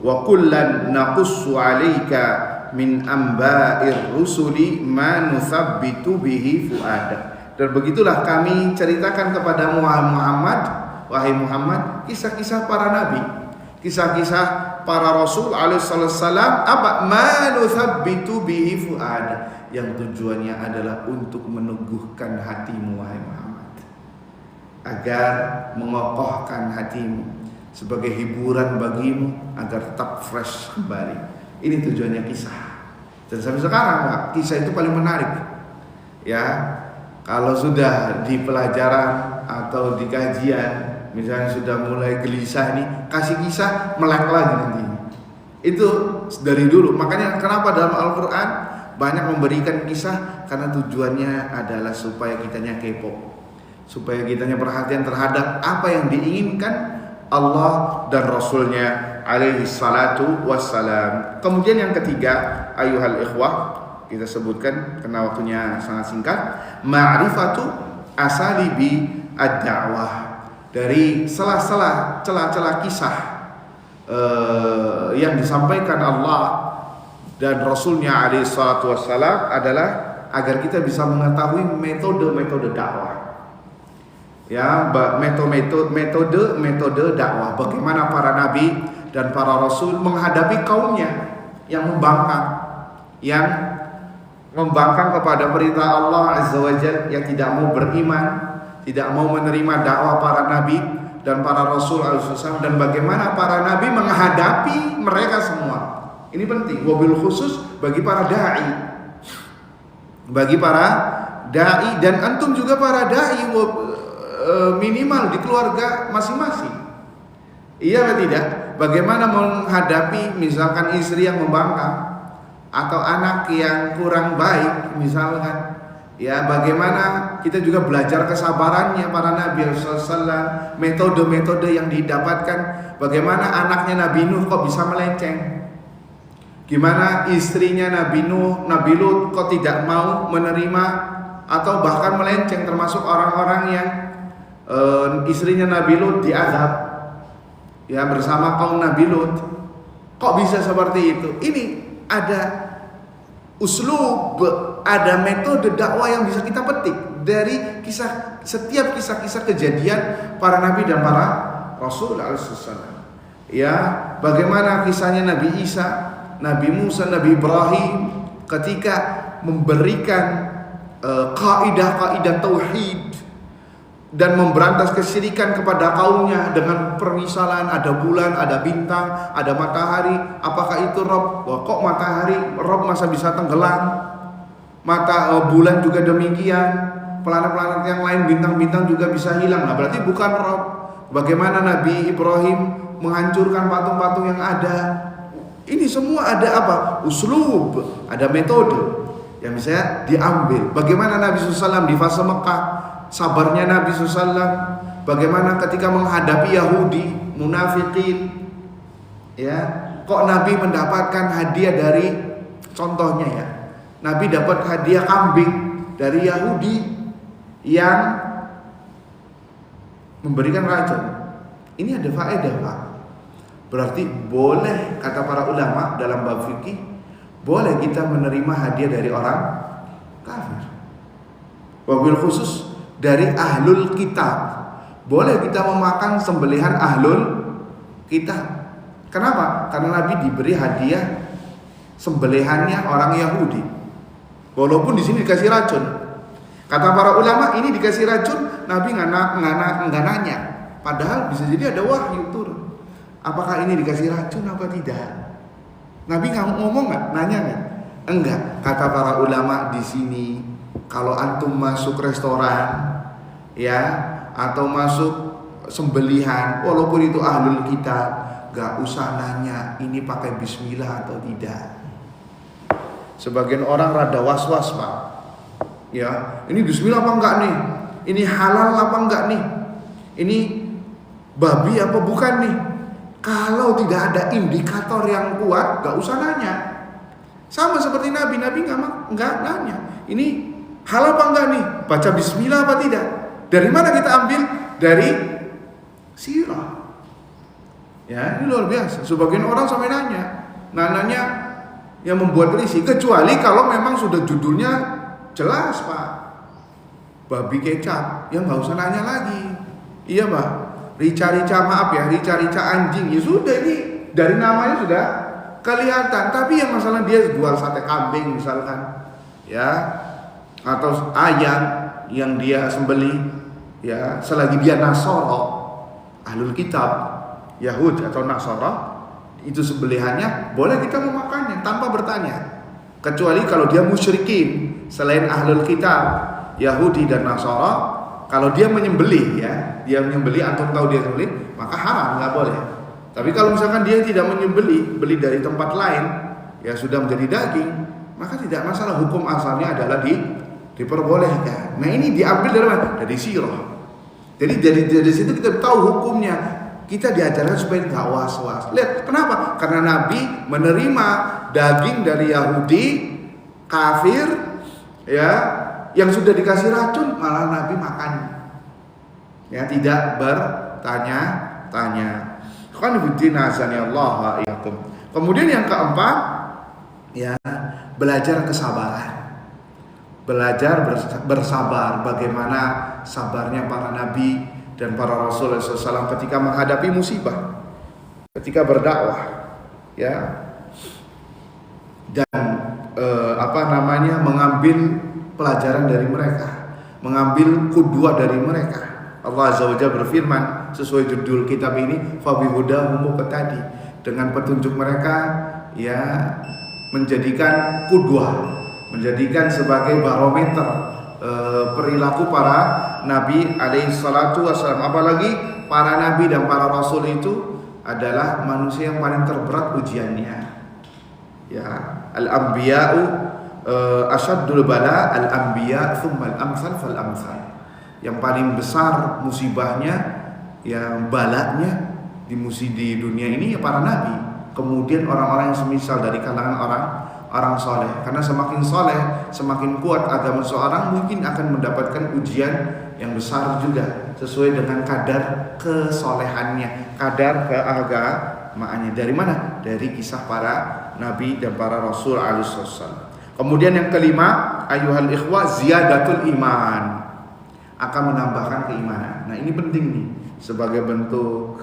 wa kullan naqussu 'alaika min amba'ir rusuli ma nuthabbitu bihi fu'adak. Dan begitulah kami ceritakan kepada Muhammad, wahai Muhammad, kisah-kisah para nabi, kisah-kisah para rasul alaihissalam, apa? Ma nuthabbitu bihi fu'adak, yang tujuannya adalah untuk meneguhkan hatimu wahai Muhammad, agar mengokohkan hatimu, sebagai hiburan bagimu agar tetap fresh kembali. Ini tujuannya kisah. Dan sampai sekarang, Pak, kisah itu paling menarik. Ya, kalau sudah di pelajaran atau di kajian, misalnya sudah mulai gelisah nih, kasih kisah melek lagi nanti. Itu dari dulu. Makanya kenapa dalam Al-Quran banyak memberikan kisah, karena tujuannya adalah supaya kitanya kepo, supaya kitanya perhatian terhadap apa yang diinginkan Allah dan Rasulnya alaihi salatu wassalam. Kemudian yang ketiga, ayuhal ikhwah, kita sebutkan karena waktunya sangat singkat, ma'rifatu asalibi ad-da'wah. Dari sela-sela, celah-celah kisah yang disampaikan Allah dan Rasulnya alaihi salatu wassalam adalah agar kita bisa mengetahui metode-metode dakwah. Ya, metode dakwah, bagaimana para nabi dan para rasul menghadapi kaumnya yang membangkang kepada perintah Allah Azza wa Jalla, yang tidak mau beriman, tidak mau menerima dakwah para nabi dan para rasul alaihissalam, dan bagaimana para nabi menghadapi mereka semua. Ini penting, wabil khusus bagi para dai, dan antum juga para dai, minimal di keluarga masing-masing. Iya atau tidak? Bagaimana menghadapi misalkan istri yang membangkang atau anak yang kurang baik misalkan. Ya, bagaimana kita juga belajar kesabarannya para nabi sallallahu, metode-metode yang didapatkan. Bagaimana anaknya Nabi Nuh kok bisa melenceng? Gimana istrinya Nabi Nuh, Nabi Lut kok tidak mau menerima atau bahkan melenceng, termasuk orang-orang yang istrinya Nabi Lut diazab, ya, bersama kaum Nabi Lut. Kok bisa seperti itu? Ini ada uslub, ada metode dakwah yang bisa kita petik dari setiap kisah-kisah kejadian para nabi dan para rasul alaihissalam. Ya, bagaimana kisahnya Nabi Isa, Nabi Musa, Nabi Ibrahim ketika memberikan kaidah-kaidah tauhid dan memberantas kesyirikan kepada kaumnya dengan permisalan, ada bulan, ada bintang, ada matahari. Apakah itu Rob? Wah, kok matahari Rob masa bisa tenggelam? Bulan juga demikian. Planet-planet yang lain, bintang-bintang juga bisa hilang. Nah, berarti bukan Rob. Bagaimana Nabi Ibrahim menghancurkan patung-patung yang ada. Ini semua ada apa? Uslub, ada metode yang bisa diambil. Bagaimana Nabi SAW di fase Mekah, sabarnya Nabi SAW. Bagaimana ketika menghadapi Yahudi, munafikin, ya, kok Nabi mendapatkan hadiah dari, contohnya ya, Nabi dapat hadiah kambing dari Yahudi yang memberikan racun. Ini ada faedah, Pak. Berarti boleh, kata para ulama dalam bab fikih, boleh kita menerima hadiah dari orang kafir. Wabil khusus dari ahlul kitab. Boleh kita memakan sembelihan ahlul kitab. Kenapa? Karena Nabi diberi hadiah sembelihannya orang Yahudi. Walaupun di sini dikasih racun. Kata para ulama, ini dikasih racun, Nabi nggak nanya. Padahal bisa jadi ada wahyu turun. Apakah ini dikasih racun apa tidak? Nabi nggak ngomong nggak, nanya nggak? Enggak. Kata para ulama di sini, kalau antum masuk restoran, ya, atau masuk sembelihan, walaupun itu ahlul kitab, nggak usah nanya ini pakai bismillah atau tidak. Sebagian orang rada was-was, Pak. Ya, ini bismillah apa enggak nih? Ini halal apa enggak nih? Ini babi apa bukan nih? Kalau tidak ada indikator yang kuat, gak usah nanya. Sama seperti Nabi nggak nanya. Ini halal apa enggak nih? Baca bismillah apa tidak? Dari mana kita ambil? Dari sirah. Ya, ini luar biasa. Sebagian orang sampai nanya. Nanya yang membuat risih. Kecuali kalau memang sudah judulnya jelas, Pak. Babi kecap, ya nggak usah nanya lagi. Iya, Pak. Rica-rica, maaf ya, rica-rica anjing, ya sudah, ini dari namanya sudah kelihatan. Tapi yang masalah dia jual sate kambing misalkan, ya, atau ayam yang dia sembeli, ya, selagi dia Nasoro, ahlul kitab, Yahud atau Nasoro, itu sembelihannya boleh kita memakannya tanpa bertanya. Kecuali kalau dia musyrikin selain ahlul kitab, Yahudi dan Nasara, kalau dia menyembelih, ya, dia menyembelih atau tahu dia menyembelih, maka haram, nggak boleh. Tapi kalau misalkan dia tidak menyembelih, beli dari tempat lain, ya sudah menjadi daging, maka tidak masalah. Hukum asalnya adalah diperbolehkan. Nah, ini diambil dari mana? Dari sirah. Jadi dari situ kita tahu hukumnya. Kita diajarkan supaya nggak was-was. Lihat, kenapa? Karena Nabi menerima daging dari Yahudi kafir, ya, yang sudah dikasih racun, malah Nabi makan. Ya, tidak bertanya-tanya. Kemudian yang keempat, ya, belajar kesabaran. Belajar bersabar. Bagaimana sabarnya para nabi dan para rasul SAW ketika menghadapi musibah, ketika berdakwah, ya, dan mengambil pelajaran dari mereka, mengambil qudwah dari mereka. Allah Azza wa Jalla berfirman sesuai judul kitab ini, fabihudahum muqtadi, dengan petunjuk mereka, ya, menjadikan qudwah, menjadikan sebagai barometer perilaku para nabi alaihi salatu wassalam. Apalagi para nabi dan para rasul itu adalah manusia yang paling terberat ujiannya. Ya, al-anbiya'u asyaddul bala al-anbiya thumma al-amsal fal-amsal. Yang paling besar musibahnya, ya, balanya di dunia ini, ya, para nabi. Kemudian orang-orang yang semisal dari kalangan orang soleh. Karena semakin soleh, semakin kuat agama seorang, mungkin akan mendapatkan ujian yang besar juga sesuai dengan kadar kesolehannya, kadar keagamaannya. Dari mana? Dari kisah para nabi dan para rasul alaihi wasallam. Kemudian yang kelima, ayyuhal ikhwah, ziyadatul iman, akan menambahkan keimanan. Nah, ini penting nih, sebagai bentuk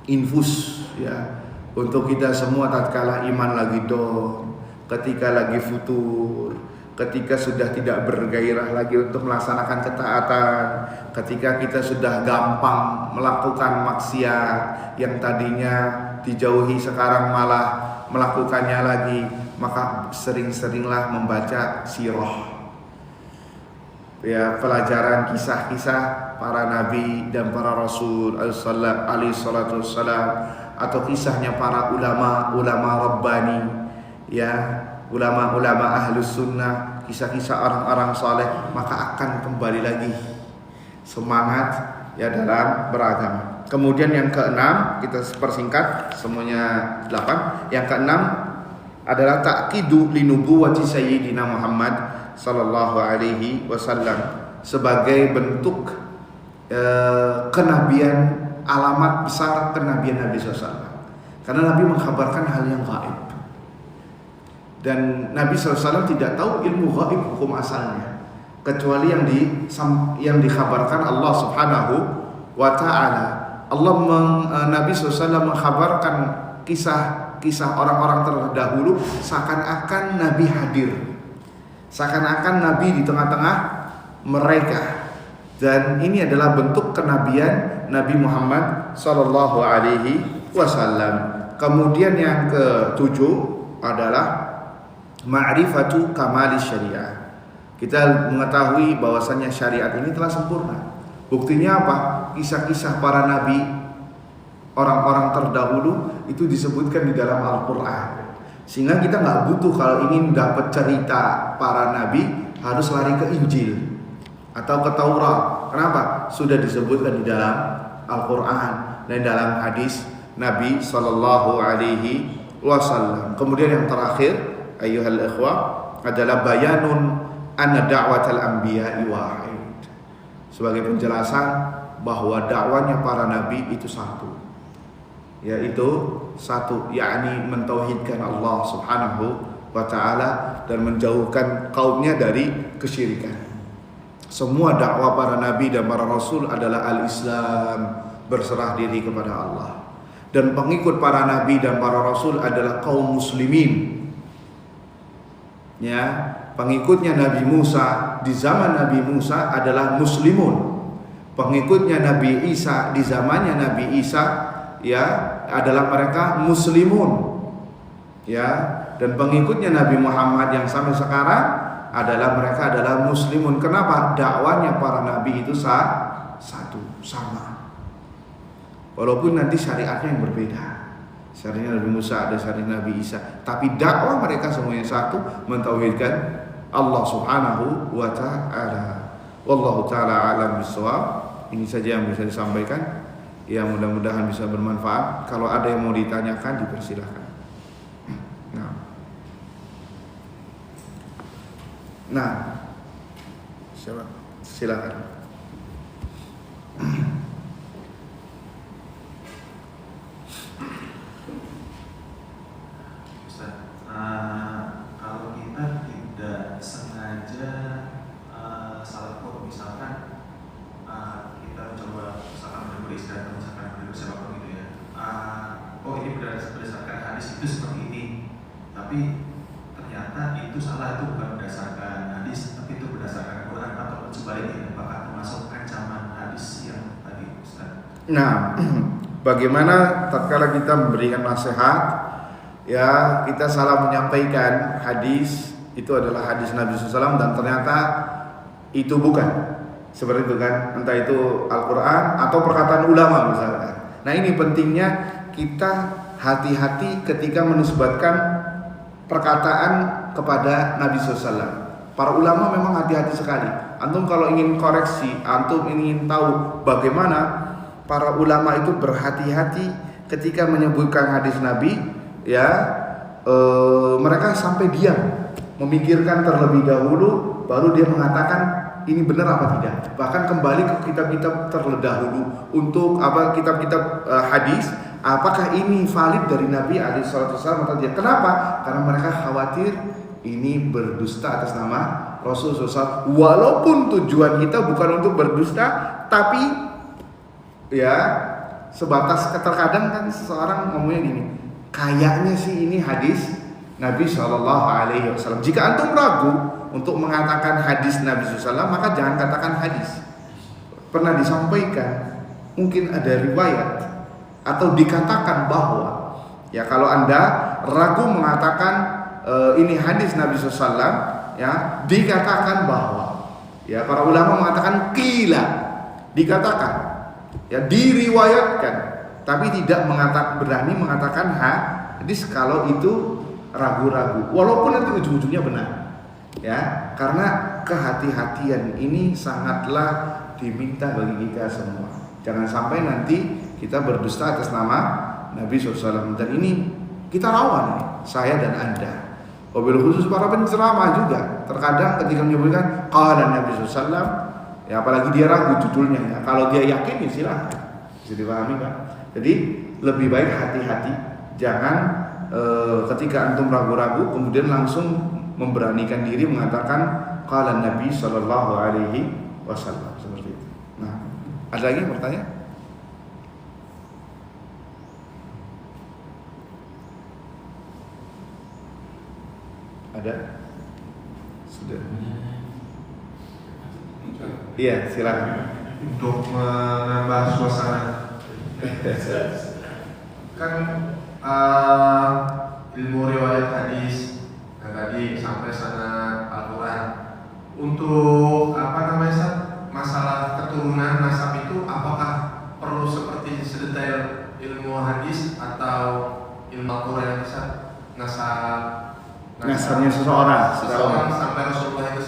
infus, ya, untuk kita semua tatkala iman lagi down, ketika lagi futur, ketika sudah tidak bergairah lagi untuk melaksanakan ketaatan, ketika kita sudah gampang melakukan maksiat yang tadinya dijauhi sekarang malah melakukannya lagi, maka sering-seringlah membaca sirah. ya pelajaran kisah-kisah para nabi dan para rasul alaihi salatu wassalam, atau kisahnya para ulama rabbani, ya ulama-ulama ahlus sunnah, kisah-kisah orang-orang saleh, maka akan kembali lagi semangat ya dalam beragama. Kemudian yang keenam, kita persingkat semuanya 8. Yang keenam adalah ta'kidu linubuwati sayyidina Muhammad sallallahu alaihi wasallam sebagai bentuk kenabian, alamat besar kenabian Nabi SAW. Karena Nabi mengkhabarkan hal yang gaib, dan Nabi SAW tidak tahu ilmu gaib hukum asalnya kecuali yang dikhabarkan Allah Subhanahu wa ta'ala. Nabi SAW mengkhabarkan kisah orang-orang terdahulu seakan-akan Nabi hadir, seakan-akan Nabi di tengah-tengah mereka, dan ini adalah bentuk kenabian Nabi Muhammad sallallahu alaihi wasallam. Kemudian yang ketujuh adalah ma'rifatu kamali syariah. Kita mengetahui bahwasannya syariat ini telah sempurna. Buktinya apa? Kisah-kisah para nabi, orang-orang terdahulu itu disebutkan di dalam Al-Quran. Sehingga kita nggak butuh kalau ingin dapat cerita para nabi harus lari ke Injil atau ke Taurat. Kenapa? Sudah disebutkan di dalam Al-Quran dan dalam hadis Nabi Sallallahu Alaihi Wasallam. Kemudian yang terakhir, ayyuhal ikhwah, adalah bayanun anna da'watal anbiya'i wahid. Sebagai penjelasan bahwa dakwanya para nabi itu satu, yaitu satu, yakni mentauhidkan Allah Subhanahu wa ta'ala dan menjauhkan kaumnya dari kesyirikan. Semua dakwah para nabi dan para rasul adalah al-Islam, berserah diri kepada Allah. Dan pengikut para nabi dan para rasul adalah kaum muslimin. Ya, pengikutnya Nabi Musa di zaman Nabi Musa adalah muslimun. Pengikutnya Nabi Isa di zamannya Nabi Isa ya adalah mereka muslimun. Ya, dan pengikutnya Nabi Muhammad yang sampai sekarang adalah mereka adalah muslimun. Kenapa? Dakwanya para nabi itu satu, sama. Walaupun nanti syariatnya yang berbeda. Syariat Nabi Musa ada, syariat Nabi Isa, tapi dakwah mereka semuanya satu, mentauhidkan Allah Subhanahu wa ta'ala. Wallahu ta'ala alam bisawab. Ini saja yang bisa disampaikan. Ya, mudah-mudahan bisa bermanfaat. Kalau ada yang mau ditanyakan, dipersilakan. Nah, silakan. Kalau kita tidak sengaja salah kok, misalkan kita mencoba misalkan menulis dan misalkan menulis siapapun gitu ya, ini berdasarkan hadis itu seperti ini, tapi ternyata itu salah, itu bukan berdasarkan hadis tapi itu berdasarkan Quran, atau sebaliknya, apakah termasuk ancaman hadis yang tadi Ustaz? Nah, bagaimana tatkala kita memberikan nasihat, ya kita salah menyampaikan hadis itu adalah hadis Nabi SAW dan ternyata itu bukan, seperti itu kan, entah itu Al-Quran atau perkataan ulama misalkan. Nah, ini pentingnya kita hati-hati ketika menisbatkan perkataan kepada Nabi SAW. Para ulama memang hati-hati sekali. Antum kalau ingin koreksi, antum ingin tahu bagaimana para ulama itu berhati-hati ketika menyebutkan hadis Nabi, ya mereka sampai diam, memikirkan terlebih dahulu, baru dia mengatakan ini benar apa tidak. Bahkan kembali ke kitab-kitab terdahulu untuk kitab-kitab hadis, apakah ini valid dari Nabi SAW atau tidak. Kenapa? Karena mereka khawatir ini berdusta atas nama Rasulullah SAW. Walaupun tujuan kita bukan untuk berdusta, tapi ya sebatas terkadang kan seseorang ngomongnya gini, kayaknya sih ini hadis Nabi SAW. Jika antum ragu untuk mengatakan hadis Nabi SAW, maka jangan katakan hadis. Pernah disampaikan, mungkin ada riwayat atau dikatakan bahwa, ya kalau anda ragu mengatakan ini hadis Nabi SAW, ya dikatakan bahwa, Ya, para ulama mengatakan qila, dikatakan, ya diriwayatkan, tapi tidak berani mengatakan hadis kalau itu ragu-ragu, walaupun nanti ujung-ujungnya benar. Ya, karena kehati-hatian ini sangatlah diminta bagi kita semua. Jangan sampai nanti kita berdusta atas nama Nabi SAW. Dan ini kita rawan, saya dan Anda. Wabil khusus para penceramah juga. Terkadang ketika menyebutkan qala Nabi SAW, ya apalagi dia ragu judulnya. Ya. Kalau dia yakin ya silahkan. Bisa dipahami kan? Jadi lebih baik hati-hati. Jangan ketika antum ragu-ragu kemudian langsung memberanikan diri mengatakan qala Nabi sallallahu alaihi wasallam, seperti itu. Nah, ada lagi yang bertanya? Ada? Sudah. Iya, silakan. Untuk menambah suasana kan ilmu riwayat hadis yang tadi sampai sanad Al-Quran. Untuk masalah keturunan nasab itu apakah perlu seperti sedetail ilmu hadis atau ilmu Al-Quran yang bisa nasabnya seseorang sampai Rasulullah itu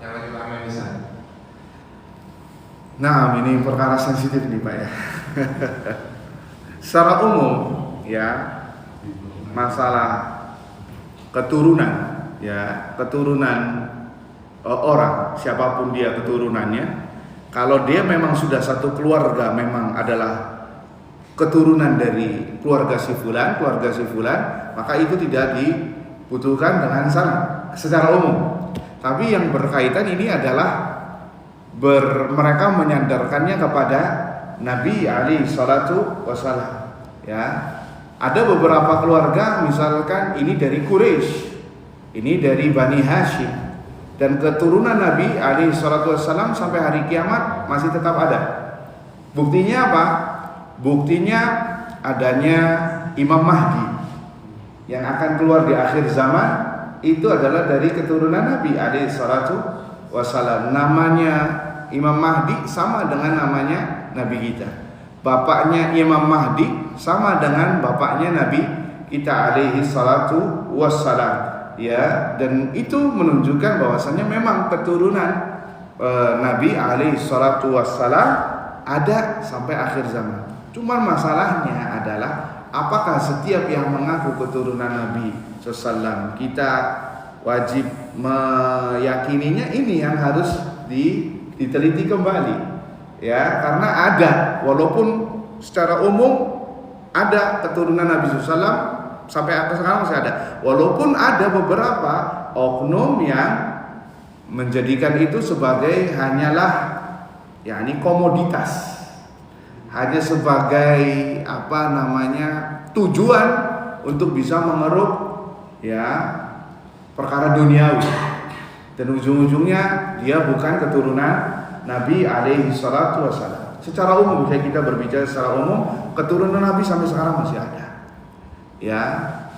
yang lagi ramai bisa. Nah, ini perkara sensitif nih Pak ya. Secara umum ya, masalah keturunan ya, keturunan orang siapapun dia keturunannya, kalau dia memang sudah satu keluarga, memang adalah keturunan dari keluarga si fulan, maka itu tidak dibutuhkan dengan sanad secara umum. Tapi yang berkaitan ini adalah mereka menyandarkannya kepada Nabi alaihi salatu wassalam. Ya, ada beberapa keluarga misalkan ini dari Quraisy, ini dari Bani Hashim, dan keturunan Nabi alaihi salatu wassalam sampai hari kiamat masih tetap ada. Buktinya apa? Buktinya adanya Imam Mahdi yang akan keluar di akhir zaman, itu adalah dari keturunan Nabi alaihi salatu wassalam. Namanya Imam Mahdi sama dengan namanya Nabi kita. Bapaknya Imam Mahdi sama dengan bapaknya Nabi kita alaihi salatu wassalam. Ya, dan itu menunjukkan bahwasannya memang keturunan Nabi alaihi salatu wassalam ada sampai akhir zaman. Cuman masalahnya adalah apakah setiap yang mengaku keturunan Nabi SAW kita wajib meyakininya? Ini yang harus diteliti kembali, ya, karena ada, walaupun secara umum ada keturunan Nabi SAW sampai sekarang masih ada, walaupun ada beberapa oknum yang menjadikan itu sebagai hanyalah yakni komoditas, hanya sebagai tujuan untuk bisa mengeruk ya perkara duniawi, dan ujung-ujungnya dia bukan keturunan Nabi alaihi salatu wassalam. Secara umum, kita berbicara secara umum, keturunan Nabi sampai sekarang masih ada. Ya,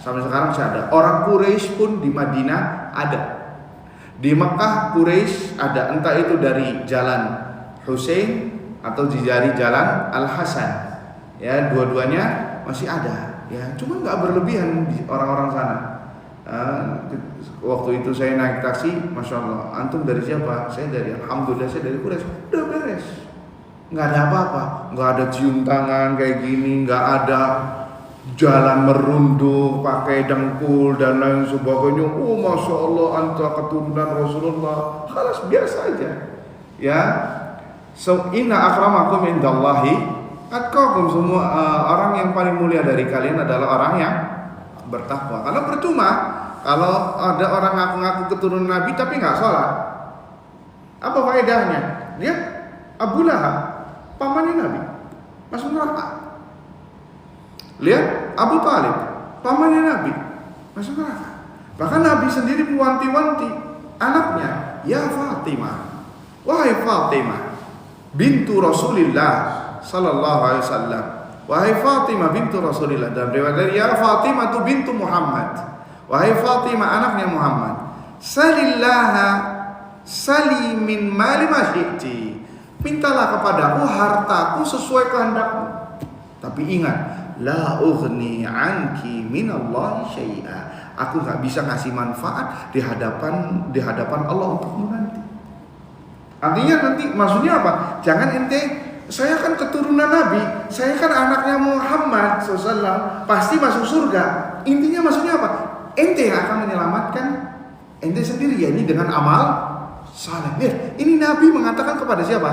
sampai sekarang masih ada. Orang Quraisy pun di Madinah ada. Di Mekah Quraisy ada, entah itu dari jalan Husain atau dari jalan Al-Hasan. Ya, dua-duanya masih ada. Ya, cuma nggak berlebihan di orang-orang sana. Waktu itu saya naik taksi, masya Allah, antum dari siapa? Saya dari, alhamdulillah saya dari Quraisy. Udah beres, nggak ada apa-apa, nggak ada cium tangan kayak gini, nggak ada jalan merunduk pakai dengkul dan lain sebagainya. Oh masya Allah, anta keturunan Rasulullah. Khalas, biasa aja. Ya, so inna akramakum indallahi atqakum. Semua orang yang paling mulia dari kalian adalah orang yang bertakwa. Karena percuma kalau ada orang ngaku-ngaku keturunan Nabi tapi nggak sholat. Apa faedahnya? Lihat Abu Lahab, pamannya Nabi, masuk neraka. Lihat Abu Talib, pamannya Nabi, masuk neraka. Bahkan Nabi sendiri mewanti-wanti anaknya, ya Fatimah, wahai Fatimah bintu Rasulillah sallallahu alaihi wasallam, wahai Fatimah bintu Rasulillah. Dan riwayat ya Fatimah tu bintu Muhammad, wahai Fatimah anaknya Muhammad, salillaha sali min mali ma syi'ti. Mintalah kepadaku hartaku sesuai kehendakmu. Tapi ingat, la ughni anki minallahi syai'a. Aku enggak bisa ngasih manfaat di hadapan Allah untukmu nanti. Artinya nanti maksudnya apa? Jangan ente, saya kan keturunan Nabi, saya kan anaknya Muhammad SAW, pasti masuk surga. Intinya maksudnya apa? Ente yang akan menyelamatkan ente sendiri, ya ini dengan amal saleh. Ini Nabi mengatakan kepada siapa?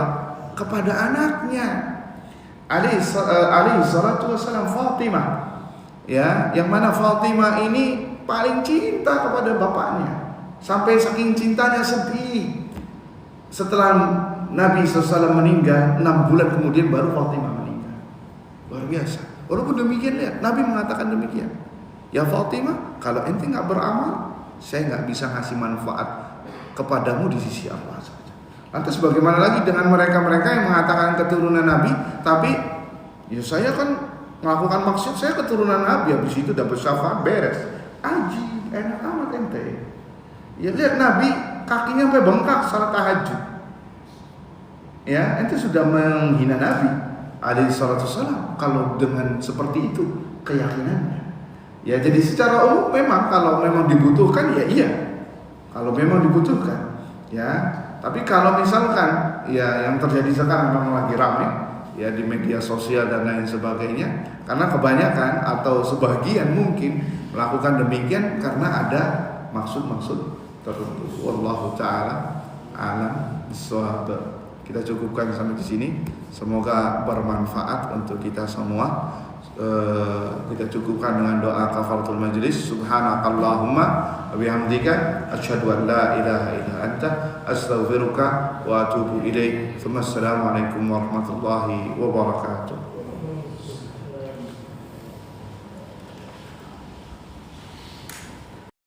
Kepada anaknya alaihi salatu wassalam, Fatimah. Ya, yang mana Fatimah ini paling cinta kepada bapaknya, sampai saking cintanya sedih. Setelah Nabi SAW meninggal, 6 bulan kemudian baru Fatimah meninggal. Luar biasa. Walaupun demikian, lihat Nabi mengatakan demikian. Ya Fatimah, kalau ente nggak beramal, saya nggak bisa ngasih manfaat kepadamu di sisi Allah saja. Lantas bagaimana lagi dengan mereka-mereka yang mengatakan keturunan Nabi, tapi ya saya kan melakukan maksud saya keturunan Nabi, habis itu dapat syafaat beres. Aji, enak amat ente. Ya lihat Nabi kakinya sampai bengkak salat tahajud. Ya, ente sudah menghina Nabi alaihi salatu wassalam kalau dengan seperti itu keyakinannya. Ya, jadi secara umum memang kalau memang dibutuhkan ya iya. Kalau memang dibutuhkan, ya. Tapi kalau misalkan ya yang terjadi sekarang memang lagi ramai ya di media sosial dan lain sebagainya, karena kebanyakan atau sebagian mungkin melakukan demikian karena ada maksud-maksud tertentu. Wallahu taala alam bissawab. Kita cukupkan sampai di sini. Semoga bermanfaat untuk kita semua. Kita cukupkan dengan doa kafaratul majlis. Subhanakallahumma wa bihamdika asyhadu an la ilaha illa anta astaghfiruka wa atubu ilaik. Assalamualaikum warahmatullahi wabarakatuh.